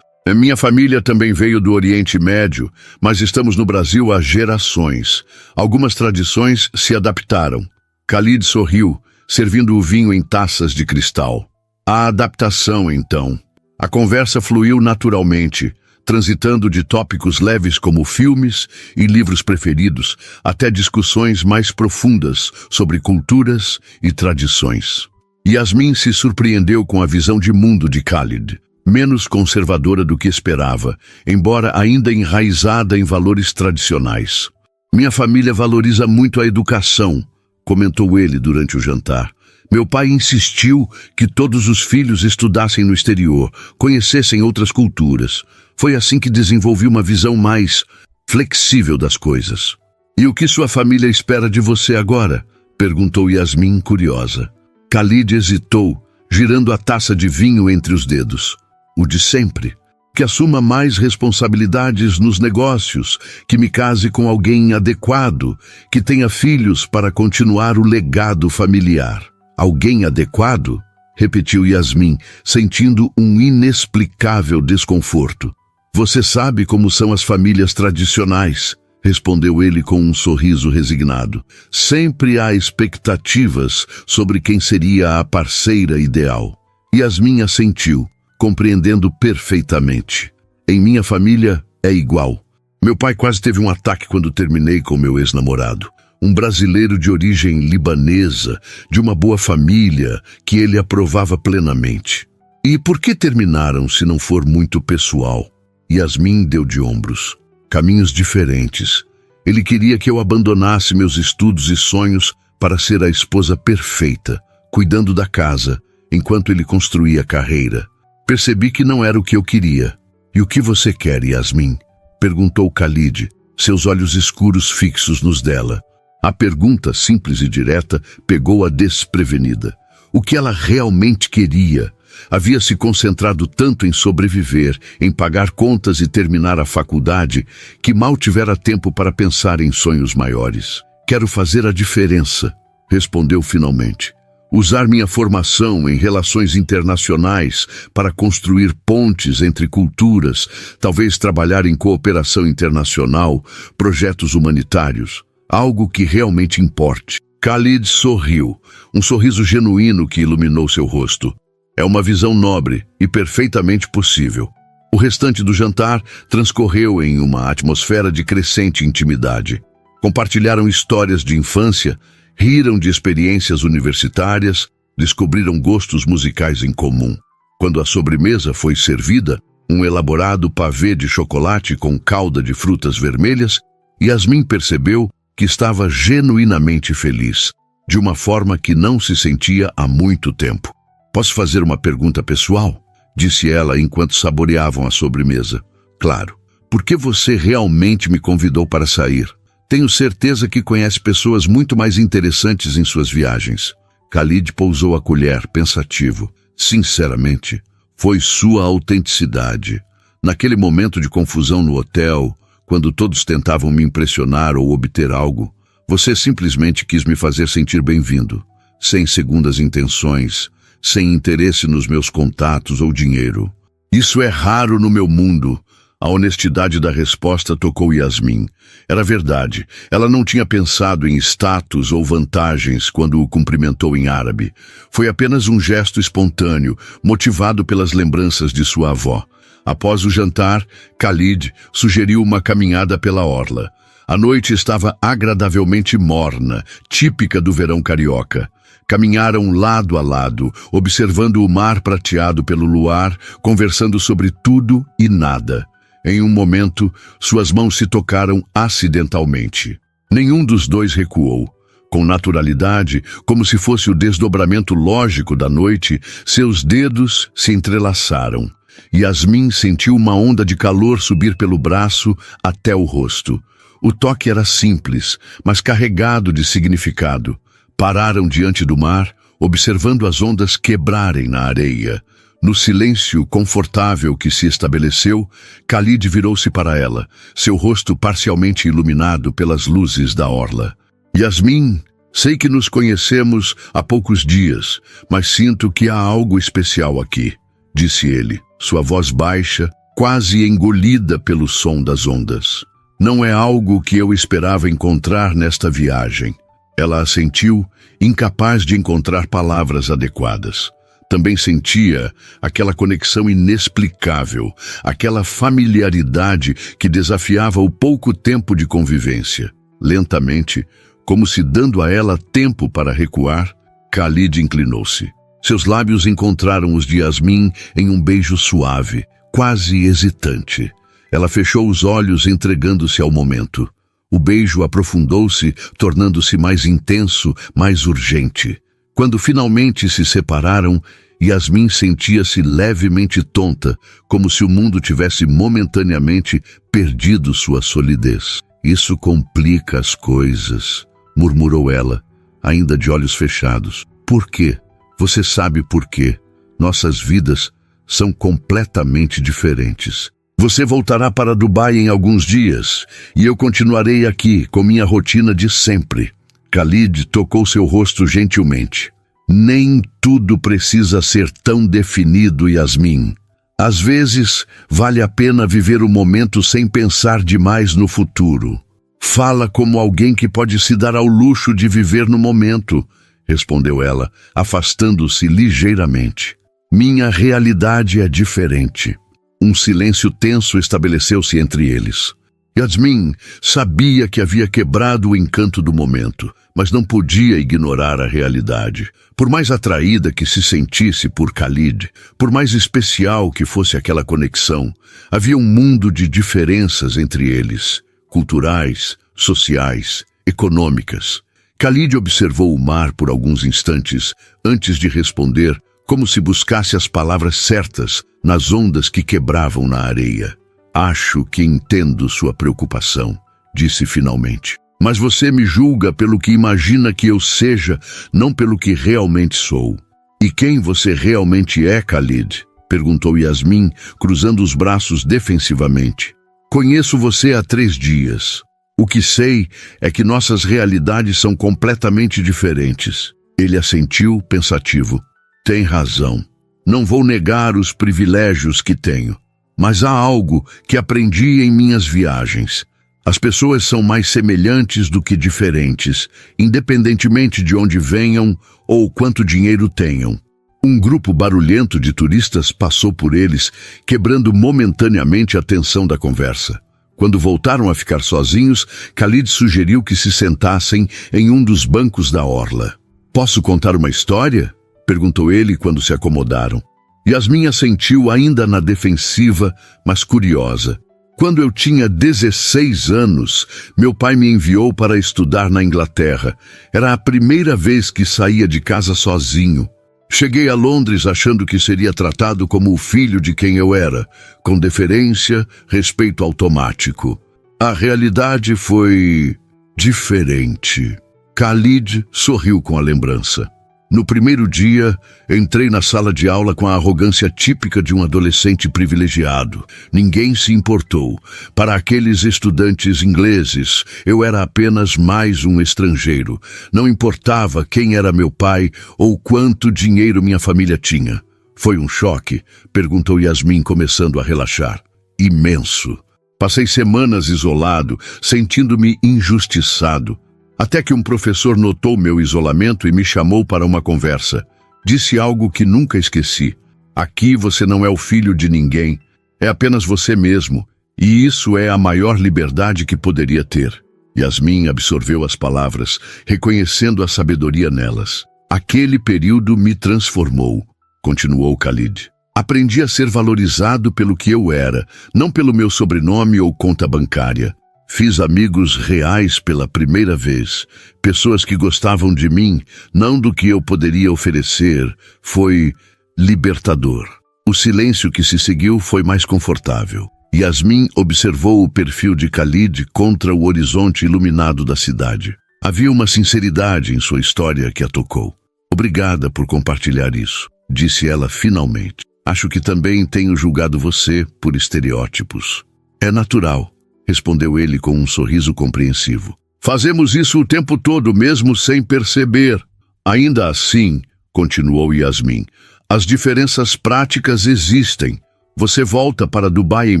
"Minha família também veio do Oriente Médio, mas estamos no Brasil há gerações. Algumas tradições se adaptaram." Khalid sorriu, servindo o vinho em taças de cristal. "A adaptação, então." A conversa fluiu naturalmente, transitando de tópicos leves como filmes e livros preferidos, até discussões mais profundas sobre culturas e tradições. Yasmin se surpreendeu com a visão de mundo de Khalid, menos conservadora do que esperava, embora ainda enraizada em valores tradicionais. "Minha família valoriza muito a educação", comentou ele durante o jantar. Meu pai insistiu que todos os filhos estudassem no exterior, conhecessem outras culturas. Foi assim que desenvolvi uma visão mais flexível das coisas. E o que sua família espera de você agora? Perguntou Yasmin, curiosa. Khalid hesitou, girando a taça de vinho entre os dedos. O de sempre. Que assuma mais responsabilidades nos negócios, que me case com alguém adequado, que tenha filhos para continuar o legado familiar. Alguém adequado? Repetiu Yasmin, sentindo um inexplicável desconforto. Você sabe como são as famílias tradicionais, respondeu ele com um sorriso resignado. Sempre há expectativas sobre quem seria a parceira ideal. Yasmin assentiu, compreendendo perfeitamente. Em minha família é igual. Meu pai quase teve um ataque quando terminei com meu ex-namorado. Um brasileiro de origem libanesa, de uma boa família, que ele aprovava plenamente. E por que terminaram se não for muito pessoal? Yasmin deu de ombros. Caminhos diferentes. Ele queria que eu abandonasse meus estudos e sonhos para ser a esposa perfeita, cuidando da casa, enquanto ele construía a carreira. Percebi que não era o que eu queria. E o que você quer, Yasmin? Perguntou Khalid, seus olhos escuros fixos nos dela. A pergunta, simples e direta, pegou-a desprevenida. O que ela realmente queria? Havia se concentrado tanto em sobreviver, em pagar contas e terminar a faculdade, que mal tivera tempo para pensar em sonhos maiores. Quero fazer a diferença, respondeu finalmente. Usar minha formação em relações internacionais para construir pontes entre culturas, talvez trabalhar em cooperação internacional, projetos humanitários. Algo que realmente importe. Khalid sorriu, um sorriso genuíno que iluminou seu rosto. É uma visão nobre e perfeitamente possível. O restante do jantar transcorreu em uma atmosfera de crescente intimidade. Compartilharam histórias de infância, riram de experiências universitárias, descobriram gostos musicais em comum. Quando a sobremesa foi servida, um elaborado pavê de chocolate com calda de frutas vermelhas, Yasmin percebeu que estava genuinamente feliz, de uma forma que não se sentia há muito tempo. Posso fazer uma pergunta pessoal? Disse ela enquanto saboreavam a sobremesa. Claro. Por que você realmente me convidou para sair? Tenho certeza que conhece pessoas muito mais interessantes em suas viagens. Khalid pousou a colher, pensativo. Sinceramente, foi sua autenticidade. Naquele momento de confusão no hotel, quando todos tentavam me impressionar ou obter algo, você simplesmente quis me fazer sentir bem-vindo, sem segundas intenções, sem interesse nos meus contatos ou dinheiro. Isso é raro no meu mundo. A honestidade da resposta tocou Yasmin. Era verdade. Ela não tinha pensado em status ou vantagens quando o cumprimentou em árabe. Foi apenas um gesto espontâneo, motivado pelas lembranças de sua avó. Após o jantar, Khalid sugeriu uma caminhada pela orla. A noite estava agradavelmente morna, típica do verão carioca. Caminharam lado a lado, observando o mar prateado pelo luar, conversando sobre tudo e nada. Em um momento, suas mãos se tocaram acidentalmente. Nenhum dos dois recuou. Com naturalidade, como se fosse o desdobramento lógico da noite, seus dedos se entrelaçaram. Yasmin sentiu uma onda de calor subir pelo braço até o rosto. O toque era simples, mas carregado de significado. Pararam diante do mar, observando as ondas quebrarem na areia. No silêncio confortável que se estabeleceu, Khalid virou-se para ela, seu rosto parcialmente iluminado pelas luzes da orla. Yasmin, sei que nos conhecemos há poucos dias, mas sinto que há algo especial aqui, disse ele, sua voz baixa, quase engolida pelo som das ondas. Não é algo que eu esperava encontrar nesta viagem. Ela assentiu, incapaz de encontrar palavras adequadas. Também sentia aquela conexão inexplicável, aquela familiaridade que desafiava o pouco tempo de convivência. Lentamente, como se dando a ela tempo para recuar, Khalid inclinou-se. Seus lábios encontraram os de Yasmin em um beijo suave, quase hesitante. Ela fechou os olhos entregando-se ao momento. O beijo aprofundou-se, tornando-se mais intenso, mais urgente. Quando finalmente se separaram, Yasmin sentia-se levemente tonta, como se o mundo tivesse momentaneamente perdido sua solidez. Isso complica as coisas, murmurou ela, ainda de olhos fechados. Por quê? Você sabe por quê? Nossas vidas são completamente diferentes. Você voltará para Dubai em alguns dias, e eu continuarei aqui com minha rotina de sempre. Khalid tocou seu rosto gentilmente. Nem tudo precisa ser tão definido, Yasmin. Às vezes, vale a pena viver o momento sem pensar demais no futuro. Fala como alguém que pode se dar ao luxo de viver no momento, respondeu ela, afastando-se ligeiramente. Minha realidade é diferente. Um silêncio tenso estabeleceu-se entre eles. Yasmin sabia que havia quebrado o encanto do momento, mas não podia ignorar a realidade. Por mais atraída que se sentisse por Khalid, por mais especial que fosse aquela conexão, havia um mundo de diferenças entre eles, culturais, sociais, econômicas. Khalid observou o mar por alguns instantes antes de responder, como se buscasse as palavras certas nas ondas que quebravam na areia. Acho que entendo sua preocupação, disse finalmente. Mas você me julga pelo que imagina que eu seja, não pelo que realmente sou. E quem você realmente é, Khalid? Perguntou Yasmin, cruzando os braços defensivamente. Conheço você há 3 dias. O que sei é que nossas realidades são completamente diferentes. Ele assentiu, pensativo. Tem razão. Não vou negar os privilégios que tenho. Mas há algo que aprendi em minhas viagens. As pessoas são mais semelhantes do que diferentes, independentemente de onde venham ou quanto dinheiro tenham. Um grupo barulhento de turistas passou por eles, quebrando momentaneamente a tensão da conversa. Quando voltaram a ficar sozinhos, Khalid sugeriu que se sentassem em um dos bancos da orla. Posso contar uma história? Perguntou ele quando se acomodaram. Yasmin assentiu ainda na defensiva, mas curiosa. Quando eu tinha 16 anos, meu pai me enviou para estudar na Inglaterra. Era a primeira vez que saía de casa sozinho. Cheguei a Londres achando que seria tratado como o filho de quem eu era, com deferência, respeito automático. A realidade foi diferente. Khalid sorriu com a lembrança. No primeiro dia, entrei na sala de aula com a arrogância típica de um adolescente privilegiado. Ninguém se importou. Para aqueles estudantes ingleses, eu era apenas mais um estrangeiro. Não importava quem era meu pai ou quanto dinheiro minha família tinha. Foi um choque? Perguntou Yasmin, começando a relaxar. Imenso. Passei semanas isolado, sentindo-me injustiçado. Até que um professor notou meu isolamento e me chamou para uma conversa. Disse algo que nunca esqueci. Aqui você não é o filho de ninguém, é apenas você mesmo, e isso é a maior liberdade que poderia ter. Yasmin absorveu as palavras, reconhecendo a sabedoria nelas. Aquele período me transformou, continuou Khalid. Aprendi a ser valorizado pelo que eu era, não pelo meu sobrenome ou conta bancária. Fiz amigos reais pela primeira vez, pessoas que gostavam de mim, não do que eu poderia oferecer. Foi libertador. O silêncio que se seguiu foi mais confortável. Yasmin observou o perfil de Khalid contra o horizonte iluminado da cidade. Havia uma sinceridade em sua história que a tocou. Obrigada por compartilhar isso, disse ela finalmente. Acho que também tenho julgado você por estereótipos. É natural, respondeu ele com um sorriso compreensivo. Fazemos isso o tempo todo, mesmo sem perceber. Ainda assim, continuou Yasmin, as diferenças práticas existem. Você volta para Dubai em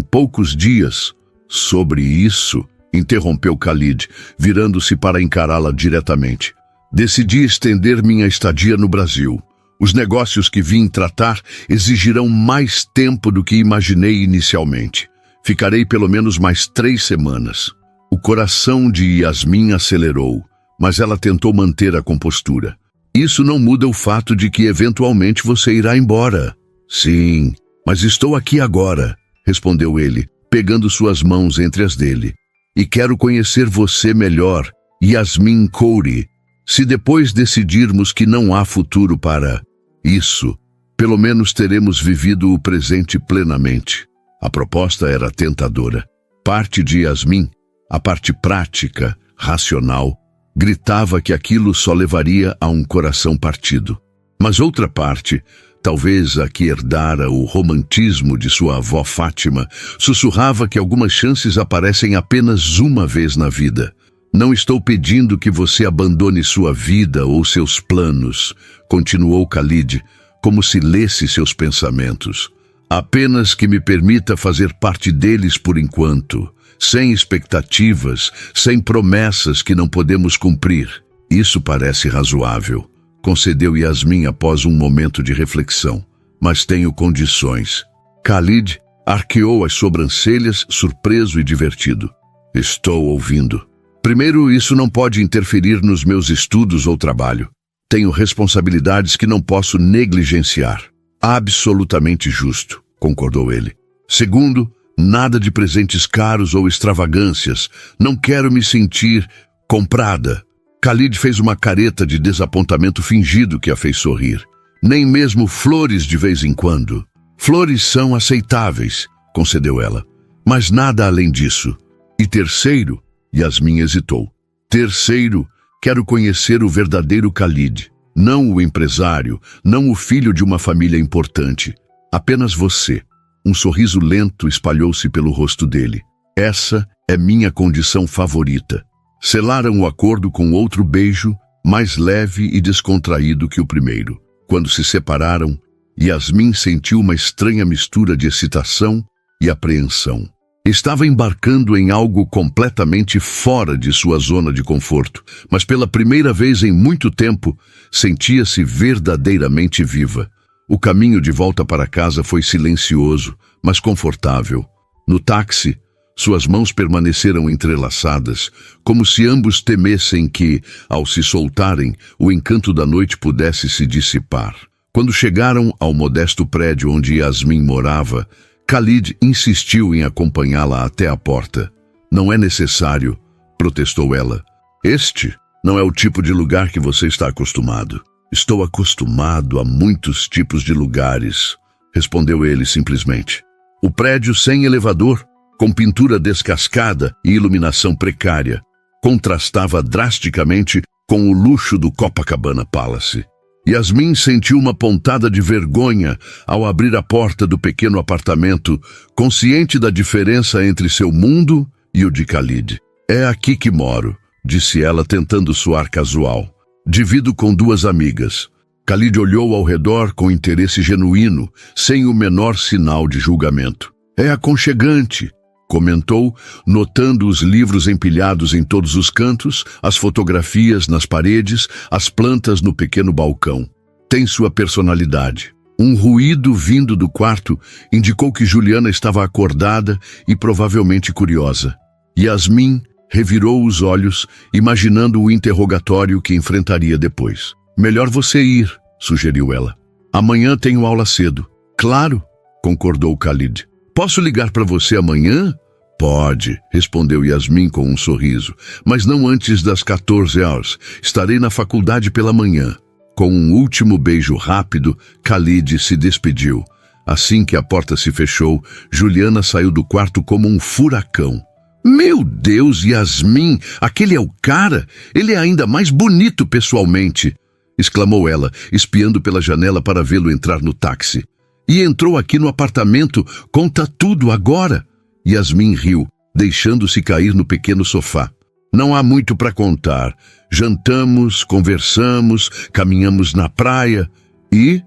poucos dias. Sobre isso, interrompeu Khalid, virando-se para encará-la diretamente. Decidi estender minha estadia no Brasil. Os negócios que vim tratar exigirão mais tempo do que imaginei inicialmente. Ficarei pelo menos mais 3 semanas. O coração de Yasmin acelerou, mas ela tentou manter a compostura. Isso não muda o fato de que eventualmente você irá embora. Sim, mas estou aqui agora, respondeu ele, pegando suas mãos entre as dele. e quero conhecer você melhor, Yasmin Khoury. Se depois decidirmos que não há futuro para isso, pelo menos teremos vivido o presente plenamente. A proposta era tentadora. Parte de Yasmin, a parte prática, racional, gritava que aquilo só levaria a um coração partido. Mas outra parte, talvez a que herdara o romantismo de sua avó Fátima, sussurrava que algumas chances aparecem apenas uma vez na vida. Não estou pedindo que você abandone sua vida ou seus planos, continuou Khalid, como se lesse seus pensamentos. Apenas que me permita fazer parte deles por enquanto, sem expectativas, sem promessas que não podemos cumprir. Isso parece razoável, concedeu Yasmin após um momento de reflexão. Mas tenho condições. Khalid arqueou as sobrancelhas, surpreso e divertido. Estou ouvindo. Primeiro, isso não pode interferir nos meus estudos ou trabalho. Tenho responsabilidades que não posso negligenciar. Absolutamente justo, concordou ele. Segundo, nada de presentes caros ou extravagâncias. Não quero me sentir comprada. Khalid fez uma careta de desapontamento fingido que a fez sorrir. Nem mesmo flores de vez em quando. Flores são aceitáveis, concedeu ela. Mas nada além disso. E terceiro, Yasmin hesitou. Terceiro, quero conhecer o verdadeiro Khalid. Não o empresário, não o filho de uma família importante. Apenas você. Um sorriso lento espalhou-se pelo rosto dele. Essa é minha condição favorita. Selaram o acordo com outro beijo, mais leve e descontraído que o primeiro. Quando se separaram, Yasmin sentiu uma estranha mistura de excitação e apreensão. Estava embarcando em algo completamente fora de sua zona de conforto, mas pela primeira vez em muito tempo, sentia-se verdadeiramente viva. O caminho de volta para casa foi silencioso, mas confortável. No táxi, suas mãos permaneceram entrelaçadas, como se ambos temessem que, ao se soltarem, o encanto da noite pudesse se dissipar. Quando chegaram ao modesto prédio onde Yasmin morava, Khalid insistiu em acompanhá-la até a porta. Não é necessário, protestou ela. Este não é o tipo de lugar que você está acostumado. Estou acostumado a muitos tipos de lugares, respondeu ele simplesmente. O prédio sem elevador, com pintura descascada e iluminação precária, contrastava drasticamente com o luxo do Copacabana Palace. Yasmin sentiu uma pontada de vergonha ao abrir a porta do pequeno apartamento, consciente da diferença entre seu mundo e o de Khalid. É aqui que moro, disse ela tentando soar casual. Divido com duas amigas. Khalid olhou ao redor com interesse genuíno, sem o menor sinal de julgamento. É aconchegante, comentou, notando os livros empilhados em todos os cantos, as fotografias nas paredes, as plantas no pequeno balcão. Tem sua personalidade. Um ruído vindo do quarto indicou que Juliana estava acordada e provavelmente curiosa. Yasmin revirou os olhos, imaginando o interrogatório que enfrentaria depois. Melhor você ir, sugeriu ela. Amanhã tenho aula cedo. Claro, concordou Khalid. Posso ligar para você amanhã? Pode, respondeu Yasmin com um sorriso, mas não antes das 14 horas. Estarei na faculdade pela manhã. Com um último beijo rápido, Khalid se despediu. Assim que a porta se fechou, Juliana saiu do quarto como um furacão. Meu Deus, Yasmin, aquele é o cara? Ele é ainda mais bonito pessoalmente, exclamou ela, espiando pela janela para vê-lo entrar no táxi. E entrou aqui no apartamento, conta tudo agora. Yasmin riu, deixando-se cair no pequeno sofá. Não há muito para contar. Jantamos, conversamos, caminhamos na praia e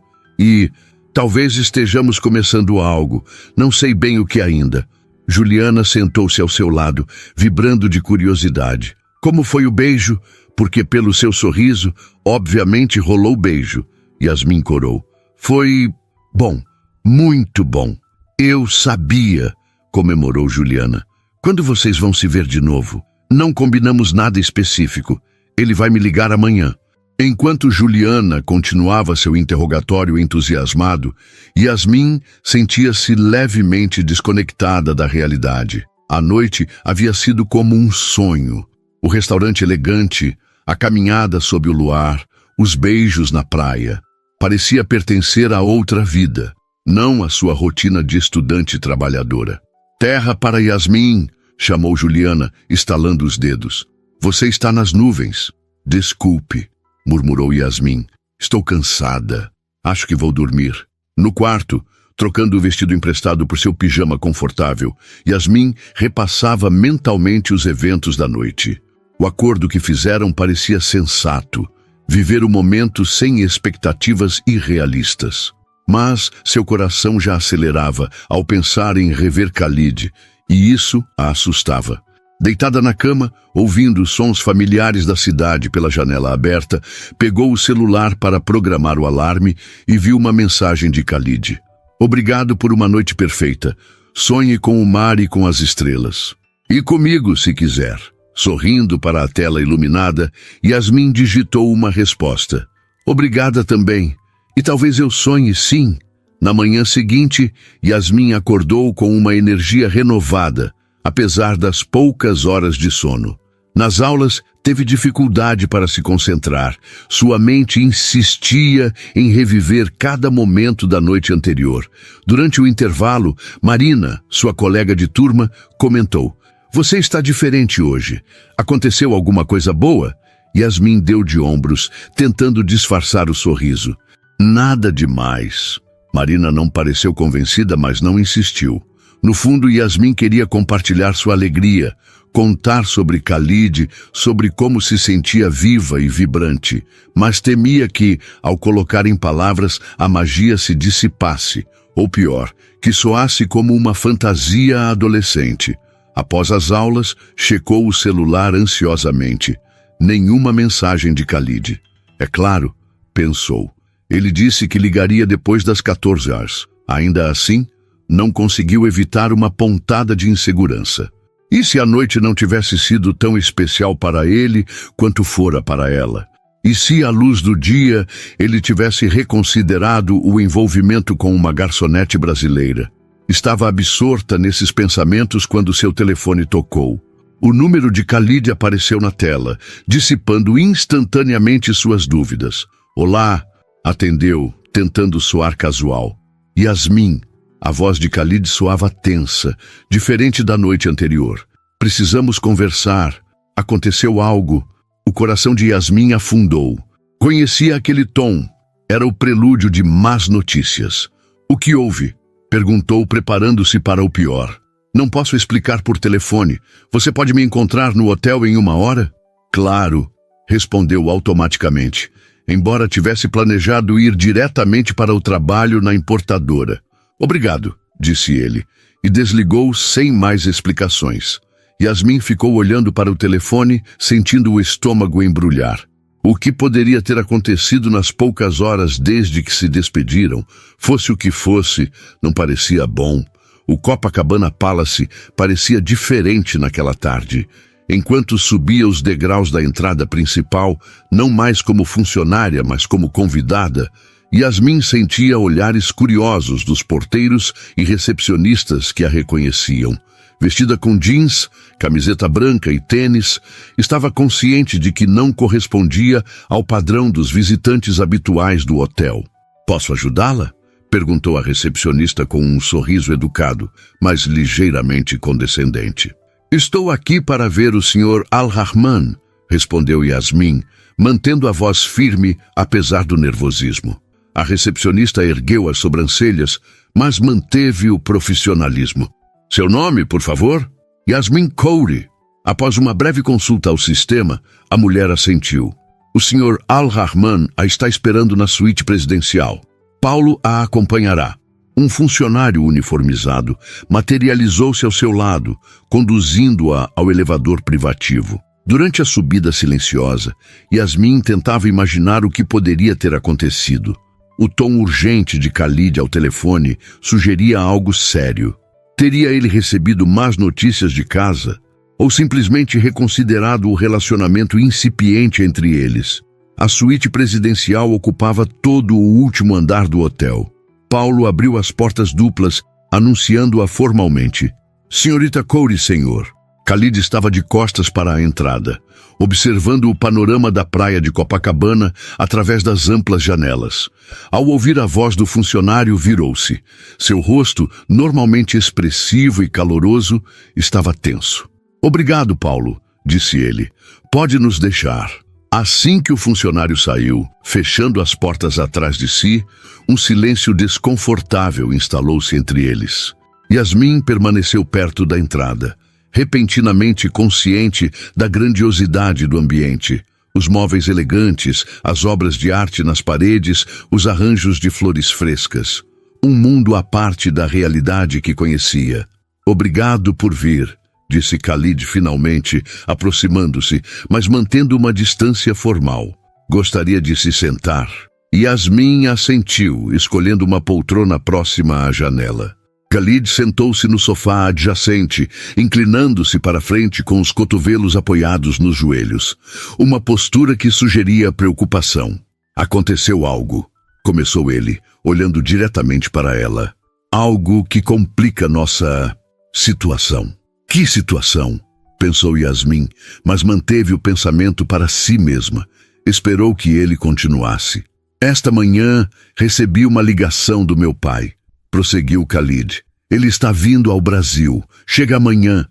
talvez estejamos começando algo. Não sei bem o que ainda. Juliana sentou-se ao seu lado, vibrando de curiosidade. Como foi o beijo? Porque pelo seu sorriso, obviamente rolou beijo. Yasmin corou. Foi bom, muito bom. Eu sabia, comemorou Juliana. Quando vocês vão se ver de novo? Não combinamos nada específico. Ele vai me ligar amanhã. Enquanto Juliana continuava seu interrogatório entusiasmado, Yasmin sentia-se levemente desconectada da realidade. A noite havia sido como um sonho. O restaurante elegante, a caminhada sob o luar, os beijos na praia. Parecia pertencer a outra vida, não a sua rotina de estudante trabalhadora. Terra para Yasmin, chamou Juliana, estalando os dedos. Você está nas nuvens. Desculpe, murmurou Yasmin. Estou cansada. Acho que vou dormir. No quarto, trocando o vestido emprestado por seu pijama confortável, Yasmin repassava mentalmente os eventos da noite. O acordo que fizeram parecia sensato. Viver o momento sem expectativas irrealistas. Mas seu coração já acelerava ao pensar em rever Khalid, e isso a assustava. Deitada na cama, ouvindo os sons familiares da cidade pela janela aberta, pegou o celular para programar o alarme e viu uma mensagem de Khalid. Obrigado por uma noite perfeita. Sonhe com o mar e com as estrelas. E comigo, se quiser. Sorrindo para a tela iluminada, Yasmin digitou uma resposta. Obrigada também. E talvez eu sonhe sim. Na manhã seguinte, Yasmin acordou com uma energia renovada, apesar das poucas horas de sono. Nas aulas, teve dificuldade para se concentrar. Sua mente insistia em reviver cada momento da noite anterior. Durante o intervalo, Marina, sua colega de turma, comentou: Você está diferente hoje. Aconteceu alguma coisa boa? Yasmin deu de ombros, tentando disfarçar o sorriso. Nada demais. Marina não pareceu convencida, mas não insistiu. No fundo, Yasmin queria compartilhar sua alegria, contar sobre Khalid, sobre como se sentia viva e vibrante, mas temia que, ao colocar em palavras, a magia se dissipasse, ou pior, que soasse como uma fantasia adolescente. Após as aulas, checou o celular ansiosamente. Nenhuma mensagem de Khalid. É claro, pensou. Ele disse que ligaria depois das 14 horas. Ainda assim, não conseguiu evitar uma pontada de insegurança. E se a noite não tivesse sido tão especial para ele quanto fora para ela? E se, à luz do dia, ele tivesse reconsiderado o envolvimento com uma garçonete brasileira? Estava absorta nesses pensamentos quando seu telefone tocou. O número de Khalid apareceu na tela, dissipando instantaneamente suas dúvidas. Olá, atendeu, tentando soar casual. Yasmin. A voz de Khalid soava tensa, diferente da noite anterior. Precisamos conversar. Aconteceu algo. O coração de Yasmin afundou. Conhecia aquele tom. Era o prelúdio de más notícias. O que houve? Perguntou, preparando-se para o pior. Não posso explicar por telefone. Você pode me encontrar no hotel em 1 hora? Claro, respondeu automaticamente, embora tivesse planejado ir diretamente para o trabalho na importadora. Obrigado, disse ele, e desligou sem mais explicações. Yasmin ficou olhando para o telefone, sentindo o estômago embrulhar. O que poderia ter acontecido nas poucas horas desde que se despediram? Fosse o que fosse, não parecia bom. O Copacabana Palace parecia diferente naquela tarde. Enquanto subia os degraus da entrada principal, não mais como funcionária, mas como convidada, Yasmin sentia olhares curiosos dos porteiros e recepcionistas que a reconheciam. Vestida com jeans, camiseta branca e tênis, estava consciente de que não correspondia ao padrão dos visitantes habituais do hotel. Posso ajudá-la? Perguntou a recepcionista com um sorriso educado, mas ligeiramente condescendente. Estou aqui para ver o Sr. Al-Rahman, respondeu Yasmin, mantendo a voz firme apesar do nervosismo. A recepcionista ergueu as sobrancelhas, mas manteve o profissionalismo. Seu nome, por favor? Yasmin Khoury. Após uma breve consulta ao sistema, a mulher assentiu. O Sr. Al-Rahman a está esperando na suíte presidencial. Paulo a acompanhará. Um funcionário uniformizado materializou-se ao seu lado, conduzindo-a ao elevador privativo. Durante a subida silenciosa, Yasmin tentava imaginar o que poderia ter acontecido. O tom urgente de Khalid ao telefone sugeria algo sério. Teria ele recebido más notícias de casa? Ou simplesmente reconsiderado o relacionamento incipiente entre eles? A suíte presidencial ocupava todo o último andar do hotel. Paulo abriu as portas duplas, anunciando-a formalmente. Senhorita Corey, senhor. Khalid estava de costas para a entrada, observando o panorama da praia de Copacabana através das amplas janelas. Ao ouvir a voz do funcionário, virou-se. Seu rosto, normalmente expressivo e caloroso, estava tenso. Obrigado, Paulo, disse ele. Pode nos deixar. Assim que o funcionário saiu, fechando as portas atrás de si, um silêncio desconfortável instalou-se entre eles. Yasmin permaneceu perto da entrada, repentinamente consciente da grandiosidade do ambiente. Os móveis elegantes, as obras de arte nas paredes, os arranjos de flores frescas. Um mundo à parte da realidade que conhecia. Obrigado por vir, disse Khalid finalmente, aproximando-se, mas mantendo uma distância formal. Gostaria de se sentar. Yasmin assentiu, escolhendo uma poltrona próxima à janela. Khalid sentou-se no sofá adjacente, inclinando-se para frente com os cotovelos apoiados nos joelhos. Uma postura que sugeria preocupação. Aconteceu algo, começou ele, olhando diretamente para ela. Algo que complica nossa situação. Que situação? Pensou Yasmin, mas manteve o pensamento para si mesma. Esperou que ele continuasse. Esta manhã recebi uma ligação do meu pai. Prosseguiu Khalid. Ele está vindo ao Brasil. Chega amanhã.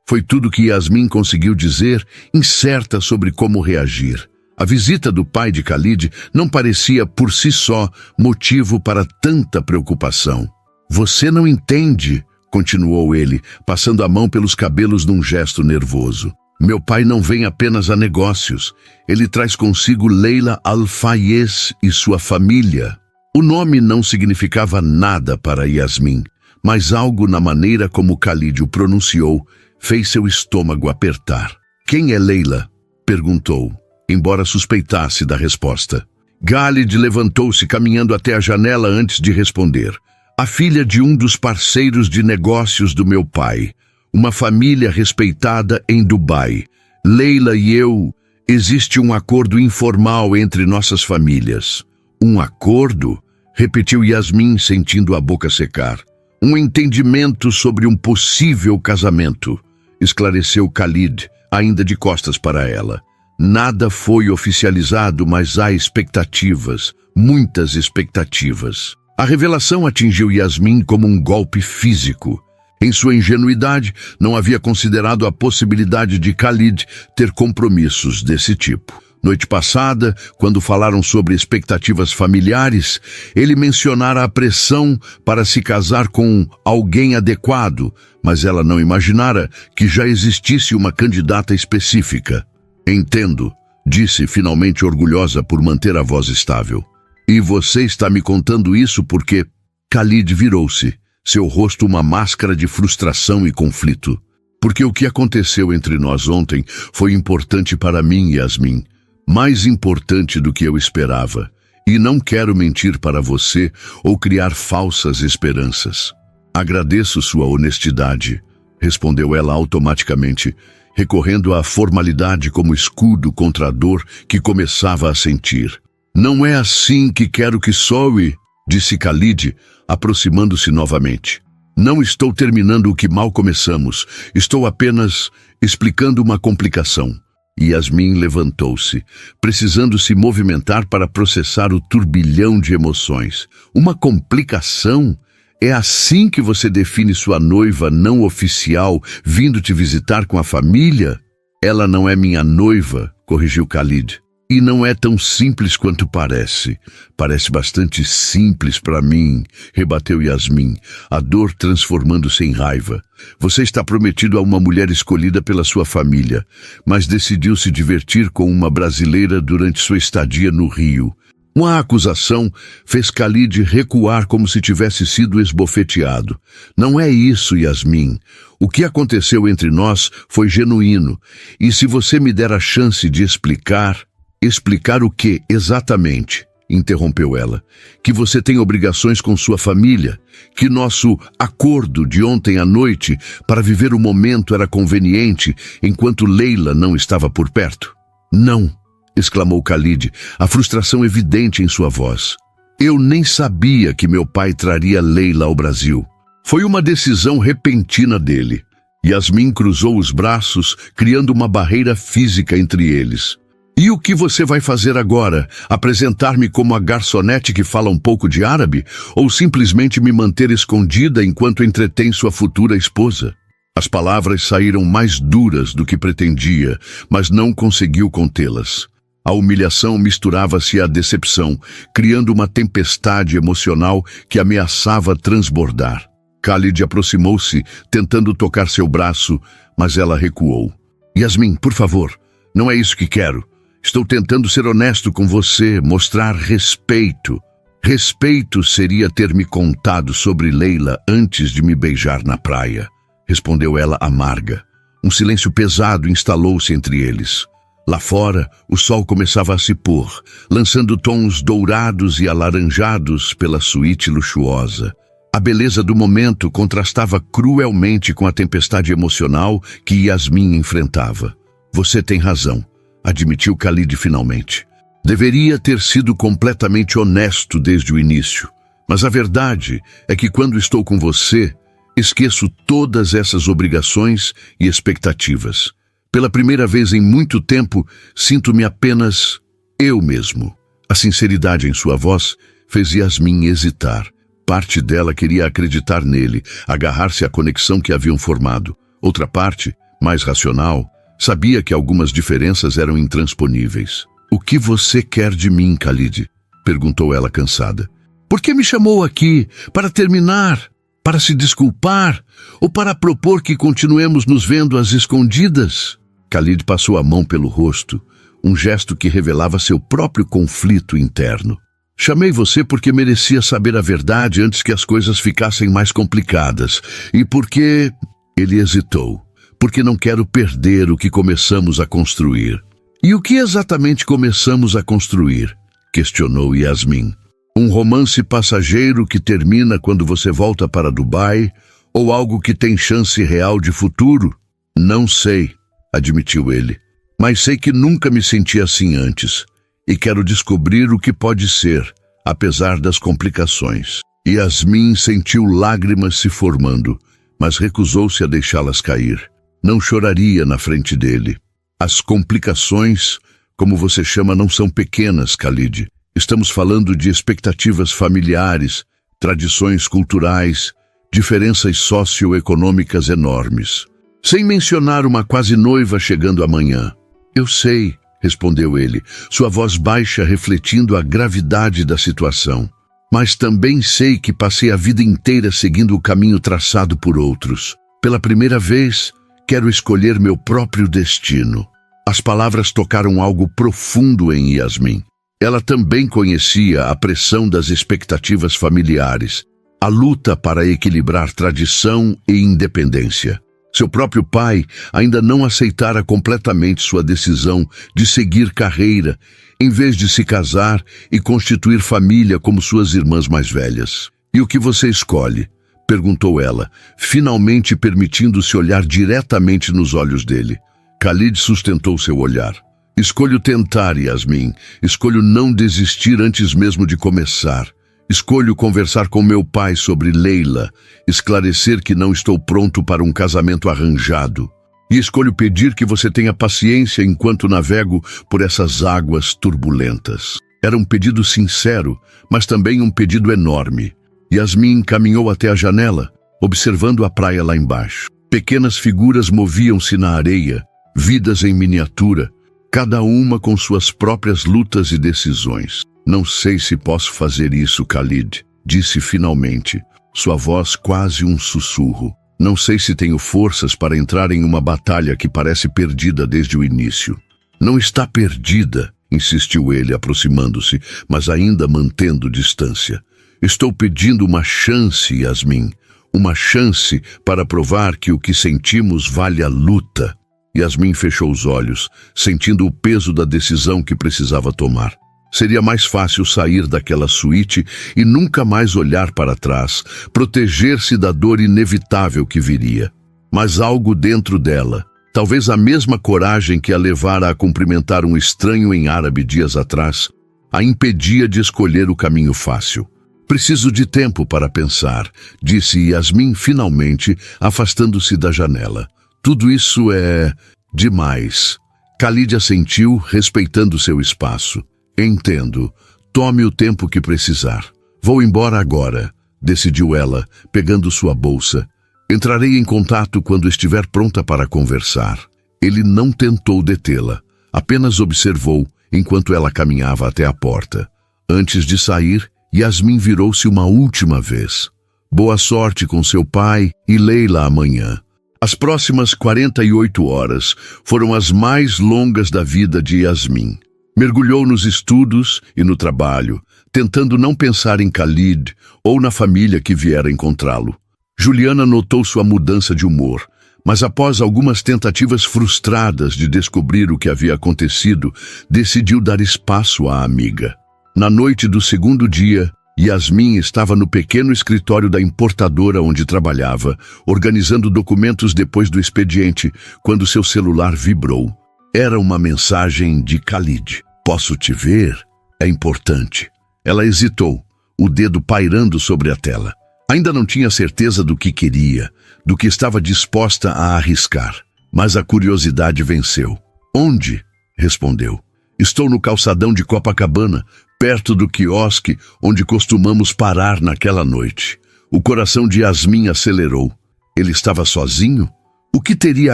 Foi tudo que Yasmin conseguiu dizer, incerta sobre como reagir. A visita do pai de Khalid não parecia por si só motivo para tanta preocupação. Você não entende, continuou ele, passando a mão pelos cabelos num gesto nervoso. Meu pai não vem apenas a negócios. Ele traz consigo Leila Al-Fayez e sua família. O nome não significava nada para Yasmin, mas algo na maneira como Khalid o pronunciou fez seu estômago apertar. Quem é Leila? Perguntou, embora suspeitasse da resposta. Khalid levantou-se caminhando até a janela antes de responder. A filha de um dos parceiros de negócios do meu pai. Uma família respeitada em Dubai. Leila e eu, existe um acordo informal entre nossas famílias. Um acordo? Repetiu Yasmin, sentindo a boca secar. Um entendimento sobre um possível casamento, esclareceu Khalid, ainda de costas para ela. Nada foi oficializado, mas há expectativas, muitas expectativas. A revelação atingiu Yasmin como um golpe físico. Em sua ingenuidade, não havia considerado a possibilidade de Khalid ter compromissos desse tipo. Noite passada, quando falaram sobre expectativas familiares, ele mencionara a pressão para se casar com alguém adequado, mas ela não imaginara que já existisse uma candidata específica. Entendo, disse finalmente orgulhosa por manter a voz estável. E você está me contando isso porque... Khalid virou-se, seu rosto uma máscara de frustração e conflito. Porque o que aconteceu entre nós ontem foi importante para mim, Yasmin. Mais importante do que eu esperava, e não quero mentir para você ou criar falsas esperanças. Agradeço sua honestidade, respondeu ela automaticamente, recorrendo à formalidade como escudo contra a dor que começava a sentir. Não é assim que quero que soe, disse Khalid, aproximando-se novamente. Não estou terminando o que mal começamos, estou apenas explicando uma complicação. Yasmin levantou-se, precisando se movimentar para processar o turbilhão de emoções. Uma complicação? É assim que você define sua noiva não oficial vindo te visitar com a família? Ela não é minha noiva, corrigiu Khalid. E não é tão simples quanto parece. Parece bastante simples para mim, rebateu Yasmin, a dor transformando-se em raiva. Você está prometido a uma mulher escolhida pela sua família, mas decidiu se divertir com uma brasileira durante sua estadia no Rio. Uma acusação fez Khalid recuar como se tivesse sido esbofeteado. Não é isso, Yasmin. O que aconteceu entre nós foi genuíno, e se você me der a chance de explicar... Explicar o que, exatamente? Interrompeu ela. Que você tem obrigações com sua família, que nosso acordo de ontem à noite para viver o momento era conveniente enquanto Leila não estava por perto. Não, exclamou Khalid, a frustração evidente em sua voz. Eu nem sabia que meu pai traria Leila ao Brasil. Foi uma decisão repentina dele. Yasmin cruzou os braços, criando uma barreira física entre eles. E o que você vai fazer agora? Apresentar-me como a garçonete que fala um pouco de árabe? Ou simplesmente me manter escondida enquanto entretém sua futura esposa? As palavras saíram mais duras do que pretendia, mas não conseguiu contê-las. A humilhação misturava-se à decepção, criando uma tempestade emocional que ameaçava transbordar. Khalid aproximou-se, tentando tocar seu braço, mas ela recuou. Yasmin, por favor, não é isso que quero. Estou tentando ser honesto com você, mostrar respeito. Respeito seria ter me contado sobre Leila antes de me beijar na praia, respondeu ela amarga. Um silêncio pesado instalou-se entre eles. Lá fora, o sol começava a se pôr, lançando tons dourados e alaranjados pela suíte luxuosa. A beleza do momento contrastava cruelmente com a tempestade emocional que Yasmin enfrentava. Você tem razão, admitiu Khalid finalmente. Deveria ter sido completamente honesto desde o início. Mas a verdade é que quando estou com você, esqueço todas essas obrigações e expectativas. Pela primeira vez em muito tempo, sinto-me apenas eu mesmo. A sinceridade em sua voz fez Yasmin hesitar. Parte dela queria acreditar nele, agarrar-se à conexão que haviam formado. Outra parte, mais racional, sabia que algumas diferenças eram intransponíveis. O que você quer de mim, Khalid? Perguntou ela cansada. Por que me chamou aqui? Para terminar? Para se desculpar? Ou para propor que continuemos nos vendo às escondidas? Khalid passou a mão pelo rosto, um gesto que revelava seu próprio conflito interno. Chamei você porque merecia saber a verdade antes que as coisas ficassem mais complicadas. E porque... Ele hesitou. Porque não quero perder o que começamos a construir. E o que exatamente começamos a construir? Questionou Yasmin. Um romance passageiro que termina quando você volta para Dubai? Ou algo que tem chance real de futuro? Não sei, admitiu ele. Mas sei que nunca me senti assim antes. E quero descobrir o que pode ser, apesar das complicações. Yasmin sentiu lágrimas se formando, mas recusou-se a deixá-las cair. Não choraria na frente dele. As complicações, como você chama, não são pequenas, Khalid. Estamos falando de expectativas familiares, tradições culturais, diferenças socioeconômicas enormes. Sem mencionar uma quase noiva chegando amanhã. Eu sei, respondeu ele, sua voz baixa refletindo a gravidade da situação. Mas também sei que passei a vida inteira seguindo o caminho traçado por outros. Pela primeira vez, quero escolher meu próprio destino. As palavras tocaram algo profundo em Yasmin. Ela também conhecia a pressão das expectativas familiares, a luta para equilibrar tradição e independência. Seu próprio pai ainda não aceitara completamente sua decisão de seguir carreira, em vez de se casar e constituir família como suas irmãs mais velhas. E o que você escolhe? Perguntou ela, finalmente permitindo-se olhar diretamente nos olhos dele. Khalid sustentou seu olhar. Escolho tentar, Yasmin. Escolho não desistir antes mesmo de começar. Escolho conversar com meu pai sobre Leila, esclarecer que não estou pronto para um casamento arranjado. E escolho pedir que você tenha paciência enquanto navego por essas águas turbulentas. Era um pedido sincero, mas também um pedido enorme. Yasmin caminhou até a janela, observando a praia lá embaixo. Pequenas figuras moviam-se na areia, vidas em miniatura, cada uma com suas próprias lutas e decisões. Não sei se posso fazer isso, Khalid, disse finalmente, sua voz quase um sussurro. Não sei se tenho forças para entrar em uma batalha que parece perdida desde o início. Não está perdida, insistiu ele, aproximando-se, mas ainda mantendo distância. Estou pedindo uma chance, Yasmin, uma chance para provar que o que sentimos vale a luta. Yasmin fechou os olhos, sentindo o peso da decisão que precisava tomar. Seria mais fácil sair daquela suíte e nunca mais olhar para trás, proteger-se da dor inevitável que viria. Mas algo dentro dela, talvez a mesma coragem que a levara a cumprimentar um estranho em árabe dias atrás, a impedia de escolher o caminho fácil. Preciso de tempo para pensar, disse Yasmin finalmente, afastando-se da janela. Tudo isso é demais. Khalid assentiu, respeitando seu espaço. Entendo. Tome o tempo que precisar. Vou embora agora, decidiu ela, pegando sua bolsa. Entrarei em contato quando estiver pronta para conversar. Ele não tentou detê-la, apenas observou enquanto ela caminhava até a porta. Antes de sair, Yasmin virou-se uma última vez. Boa sorte com seu pai e Leila amanhã. As próximas 48 horas foram as mais longas da vida de Yasmin. Mergulhou nos estudos e no trabalho, tentando não pensar em Khalid ou na família que viera encontrá-lo. Juliana notou sua mudança de humor, mas após algumas tentativas frustradas de descobrir o que havia acontecido, decidiu dar espaço à amiga. Na noite do segundo dia, Yasmin estava no pequeno escritório da importadora onde trabalhava, organizando documentos depois do expediente, quando seu celular vibrou. Era uma mensagem de Khalid. Posso te ver? É importante. Ela hesitou, o dedo pairando sobre a tela. Ainda não tinha certeza do que queria, do que estava disposta a arriscar. Mas a curiosidade venceu. Onde? Respondeu. Estou no calçadão de Copacabana, perto do quiosque onde costumamos parar naquela noite. O coração de Yasmin acelerou. Ele estava sozinho? O que teria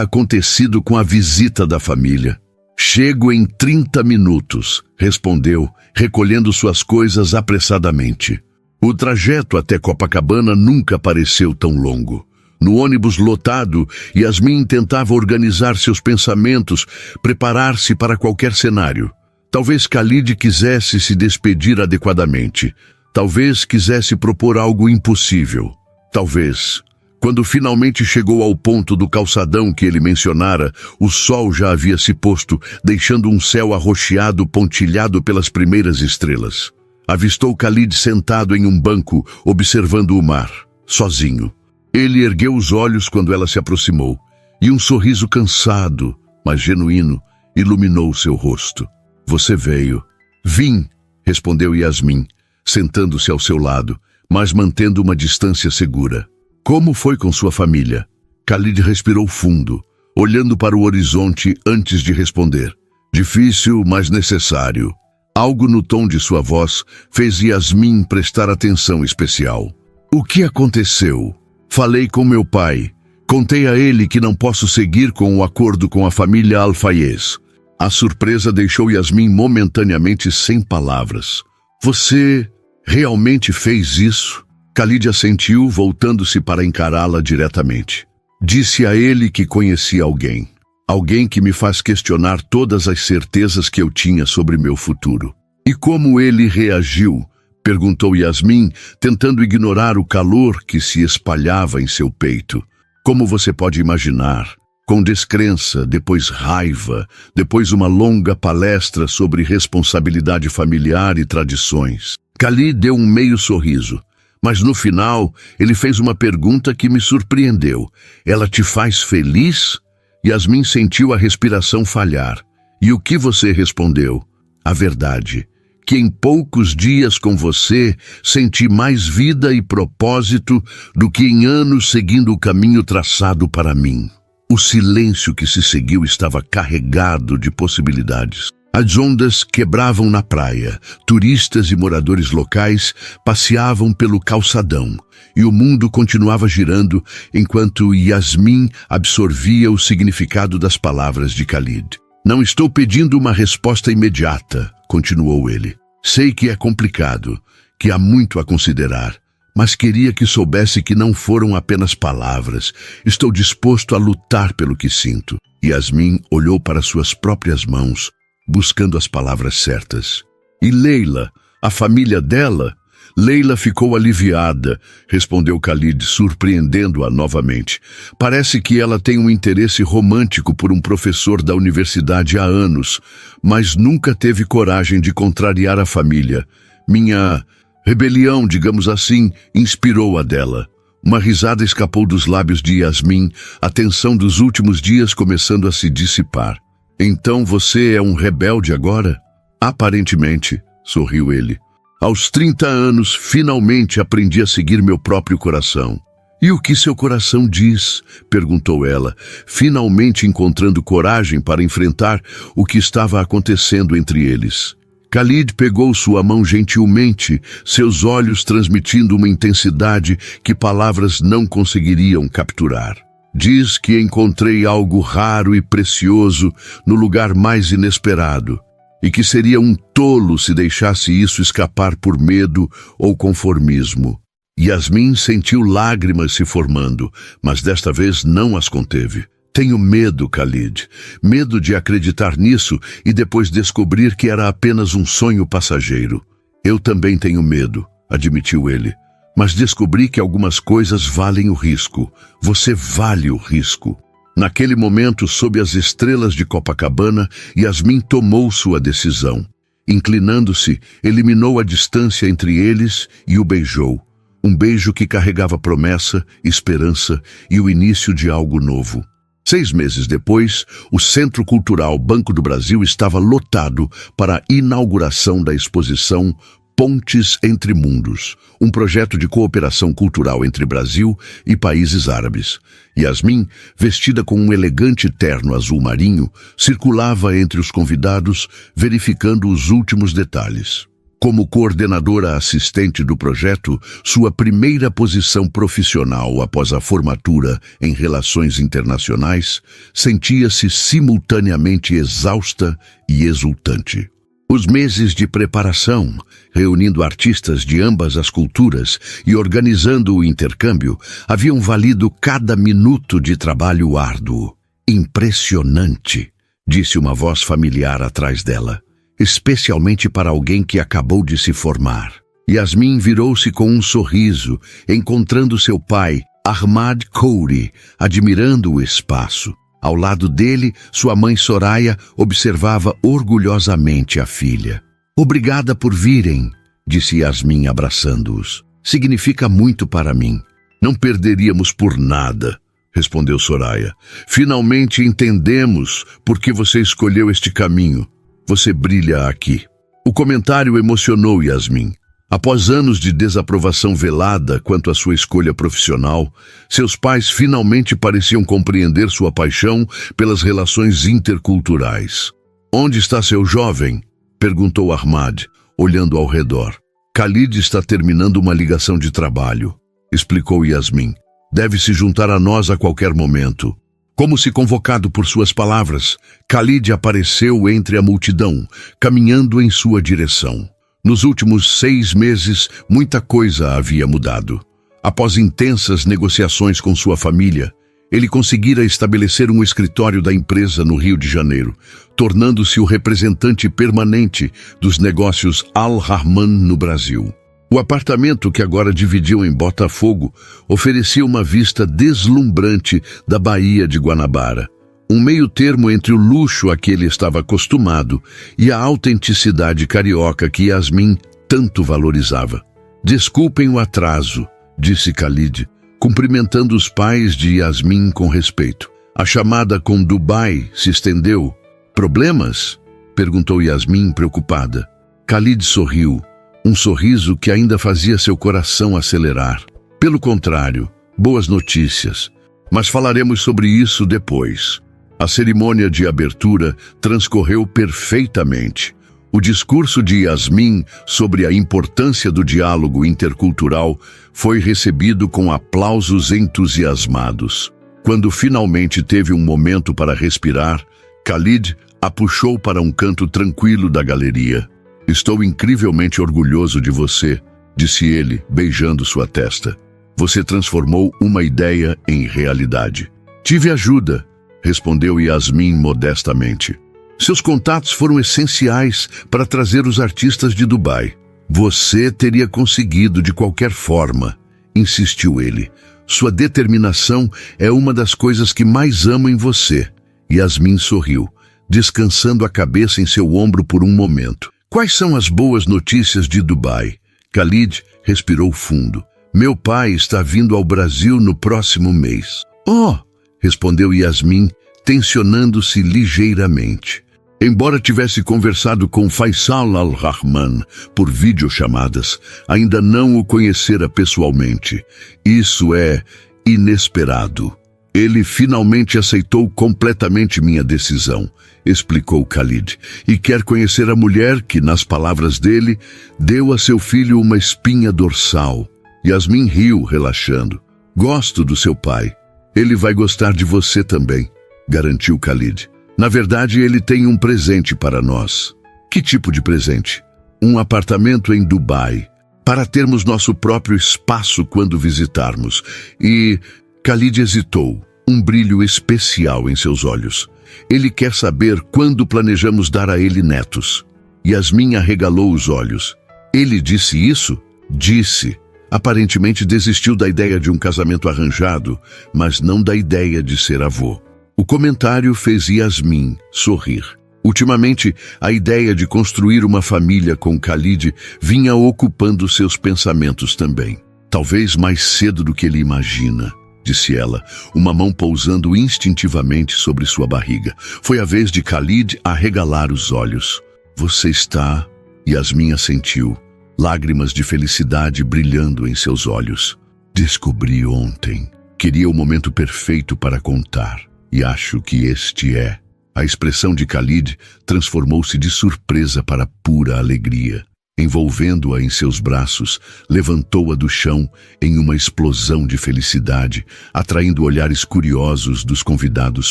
acontecido com a visita da família? Chego em 30 minutos, respondeu, recolhendo suas coisas apressadamente. O trajeto até Copacabana nunca pareceu tão longo. No ônibus lotado, Yasmin tentava organizar seus pensamentos, preparar-se para qualquer cenário. Talvez Khalid quisesse se despedir adequadamente. Talvez quisesse propor algo impossível. Talvez. Quando finalmente chegou ao ponto do calçadão que ele mencionara, o sol já havia se posto, deixando um céu arroxeado pontilhado pelas primeiras estrelas. Avistou Khalid sentado em um banco, observando o mar, sozinho. Ele ergueu os olhos quando ela se aproximou, e um sorriso cansado, mas genuíno, iluminou seu rosto. Você veio. Vim, respondeu Yasmin, sentando-se ao seu lado, mas mantendo uma distância segura. Como foi com sua família? Khalid respirou fundo, olhando para o horizonte antes de responder. Difícil, mas necessário. Algo no tom de sua voz fez Yasmin prestar atenção especial. O que aconteceu? Falei com meu pai. Contei a ele que não posso seguir com o acordo com a família Al-Fayez. A surpresa deixou Yasmin momentaneamente sem palavras. Você realmente fez isso? Khalid assentiu, voltando-se para encará-la diretamente. Disse a ele que conhecia alguém. Alguém que me faz questionar todas as certezas que eu tinha sobre meu futuro. E como ele reagiu? Perguntou Yasmin, tentando ignorar o calor que se espalhava em seu peito. Como você pode imaginar? Com descrença, depois raiva, depois uma longa palestra sobre responsabilidade familiar e tradições. Khalid deu um meio sorriso, mas no final ele fez uma pergunta que me surpreendeu. Ela te faz feliz? Yasmin sentiu a respiração falhar. E o que você respondeu? A verdade, que em poucos dias com você senti mais vida e propósito do que em anos seguindo o caminho traçado para mim. O silêncio que se seguiu estava carregado de possibilidades. As ondas quebravam na praia, turistas e moradores locais passeavam pelo calçadão, e o mundo continuava girando enquanto Yasmin absorvia o significado das palavras de Khalid. Não estou pedindo uma resposta imediata, continuou ele. Sei que é complicado, que há muito a considerar, mas queria que soubesse que não foram apenas palavras. Estou disposto a lutar pelo que sinto. Yasmin olhou para suas próprias mãos, buscando as palavras certas. E Leila, a família dela? Leila ficou aliviada, respondeu Khalid, surpreendendo-a novamente. Parece que ela tem um interesse romântico por um professor da universidade há anos, mas nunca teve coragem de contrariar a família. Minha rebelião, digamos assim, inspirou a dela. Uma risada escapou dos lábios de Yasmin, a tensão dos últimos dias começando a se dissipar. Então você é um rebelde agora? Aparentemente, sorriu ele. Aos 30 anos, finalmente aprendi a seguir meu próprio coração. E o que seu coração diz? Perguntou ela, finalmente encontrando coragem para enfrentar o que estava acontecendo entre eles. Khalid pegou sua mão gentilmente, seus olhos transmitindo uma intensidade que palavras não conseguiriam capturar. Diz que encontrei algo raro e precioso no lugar mais inesperado, e que seria um tolo se deixasse isso escapar por medo ou conformismo. Yasmin sentiu lágrimas se formando, mas desta vez não as conteve. Tenho medo, Khalid. Medo de acreditar nisso e depois descobrir que era apenas um sonho passageiro. Eu também tenho medo, admitiu ele. Mas descobri que algumas coisas valem o risco. Você vale o risco. Naquele momento, sob as estrelas de Copacabana, Yasmin tomou sua decisão. Inclinando-se, eliminou a distância entre eles e o beijou. Um beijo que carregava promessa, esperança e o início de algo novo. 6 meses depois, o Centro Cultural Banco do Brasil estava lotado para a inauguração da exposição Pontes entre Mundos, um projeto de cooperação cultural entre Brasil e países árabes. Yasmin, vestida com um elegante terno azul marinho, circulava entre os convidados, verificando os últimos detalhes. Como coordenadora assistente do projeto, sua primeira posição profissional após a formatura em relações internacionais, sentia-se simultaneamente exausta e exultante. Os meses de preparação, reunindo artistas de ambas as culturas e organizando o intercâmbio, haviam valido cada minuto de trabalho árduo. Impressionante, disse uma voz familiar atrás dela. Especialmente para alguém que acabou de se formar. Yasmin virou-se com um sorriso, encontrando seu pai, Ahmad Kouri, admirando o espaço. Ao lado dele, sua mãe Soraya observava orgulhosamente a filha. Obrigada por virem, disse Yasmin abraçando-os. Significa muito para mim. Não perderíamos por nada, respondeu Soraya. Finalmente entendemos por que você escolheu este caminho. Você brilha aqui. O comentário emocionou Yasmin. Após anos de desaprovação velada quanto à sua escolha profissional, seus pais finalmente pareciam compreender sua paixão pelas relações interculturais. Onde está seu jovem? Perguntou Ahmad, olhando ao redor. Khalid está terminando uma ligação de trabalho, explicou Yasmin. Deve se juntar a nós a qualquer momento. Como se convocado por suas palavras, Khalid apareceu entre a multidão, caminhando em sua direção. Nos últimos 6 meses, muita coisa havia mudado. Após intensas negociações com sua família, ele conseguira estabelecer um escritório da empresa no Rio de Janeiro, tornando-se o representante permanente dos negócios Al-Rahman no Brasil. O apartamento que agora dividiam em Botafogo oferecia uma vista deslumbrante da Baía de Guanabara, um meio termo entre o luxo a que ele estava acostumado e a autenticidade carioca que Yasmin tanto valorizava. Desculpem o atraso, disse Khalid, cumprimentando os pais de Yasmin com respeito. A chamada com Dubai se estendeu. Problemas? Perguntou Yasmin preocupada. Khalid sorriu. Um sorriso que ainda fazia seu coração acelerar. Pelo contrário, boas notícias. Mas falaremos sobre isso depois. A cerimônia de abertura transcorreu perfeitamente. O discurso de Yasmin sobre a importância do diálogo intercultural foi recebido com aplausos entusiasmados. Quando finalmente teve um momento para respirar, Khalid a puxou para um canto tranquilo da galeria. Estou incrivelmente orgulhoso de você, disse ele, beijando sua testa. Você transformou uma ideia em realidade. Tive ajuda, respondeu Yasmin modestamente. Seus contatos foram essenciais para trazer os artistas de Dubai. Você teria conseguido de qualquer forma, insistiu ele. Sua determinação é uma das coisas que mais amo em você. Yasmin sorriu, descansando a cabeça em seu ombro por um momento. Quais são as boas notícias de Dubai? Khalid respirou fundo. Meu pai está vindo ao Brasil no próximo mês. Oh! Respondeu Yasmin, tensionando-se ligeiramente. Embora tivesse conversado com Faisal Al-Rahman por videochamadas, ainda não o conhecera pessoalmente. Isso é inesperado. Ele finalmente aceitou completamente minha decisão, explicou Khalid, e quer conhecer a mulher que, nas palavras dele, deu a seu filho uma espinha dorsal. Yasmin riu, relaxando. Gosto do seu pai. Ele vai gostar de você também, garantiu Khalid. Na verdade, ele tem um presente para nós. Que tipo de presente? Um apartamento em Dubai, para termos nosso próprio espaço quando visitarmos. E Khalid hesitou, um brilho especial em seus olhos. Ele quer saber quando planejamos dar a ele netos. Yasmin arregalou os olhos. Ele disse isso? Disse. Aparentemente desistiu da ideia de um casamento arranjado, mas não da ideia de ser avô. O comentário fez Yasmin sorrir. Ultimamente, a ideia de construir uma família com Khalid vinha ocupando seus pensamentos também. Talvez mais cedo do que ele imagina, disse ela, uma mão pousando instintivamente sobre sua barriga. Foi a vez de Khalid arregalar os olhos. Você está... Yasmin assentiu, lágrimas de felicidade brilhando em seus olhos. Descobri ontem. Queria o momento perfeito para contar. E acho que este é. A expressão de Khalid transformou-se de surpresa para pura alegria. Envolvendo-a em seus braços, levantou-a do chão em uma explosão de felicidade, atraindo olhares curiosos dos convidados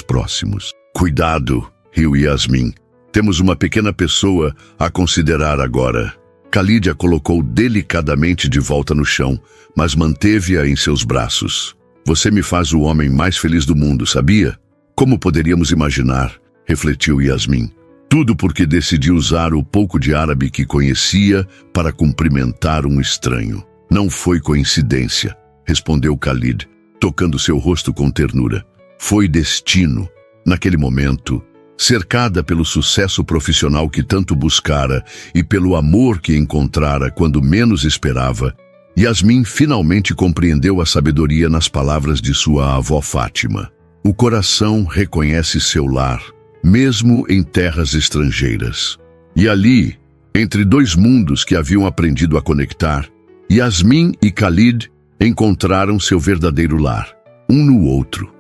próximos. Cuidado, riu Yasmin. Temos uma pequena pessoa a considerar agora. Khalid a colocou delicadamente de volta no chão, mas manteve-a em seus braços. Você me faz o homem mais feliz do mundo, sabia? Como poderíamos imaginar? Refletiu Yasmin. Tudo porque decidi usar o pouco de árabe que conhecia para cumprimentar um estranho. Não foi coincidência, respondeu Khalid, tocando seu rosto com ternura. Foi destino. Naquele momento, cercada pelo sucesso profissional que tanto buscara e pelo amor que encontrara quando menos esperava, Yasmin finalmente compreendeu a sabedoria nas palavras de sua avó Fátima. O coração reconhece seu lar, mesmo em terras estrangeiras. E ali, entre dois mundos que haviam aprendido a conectar, Yasmin e Khalid encontraram seu verdadeiro lar, um no outro.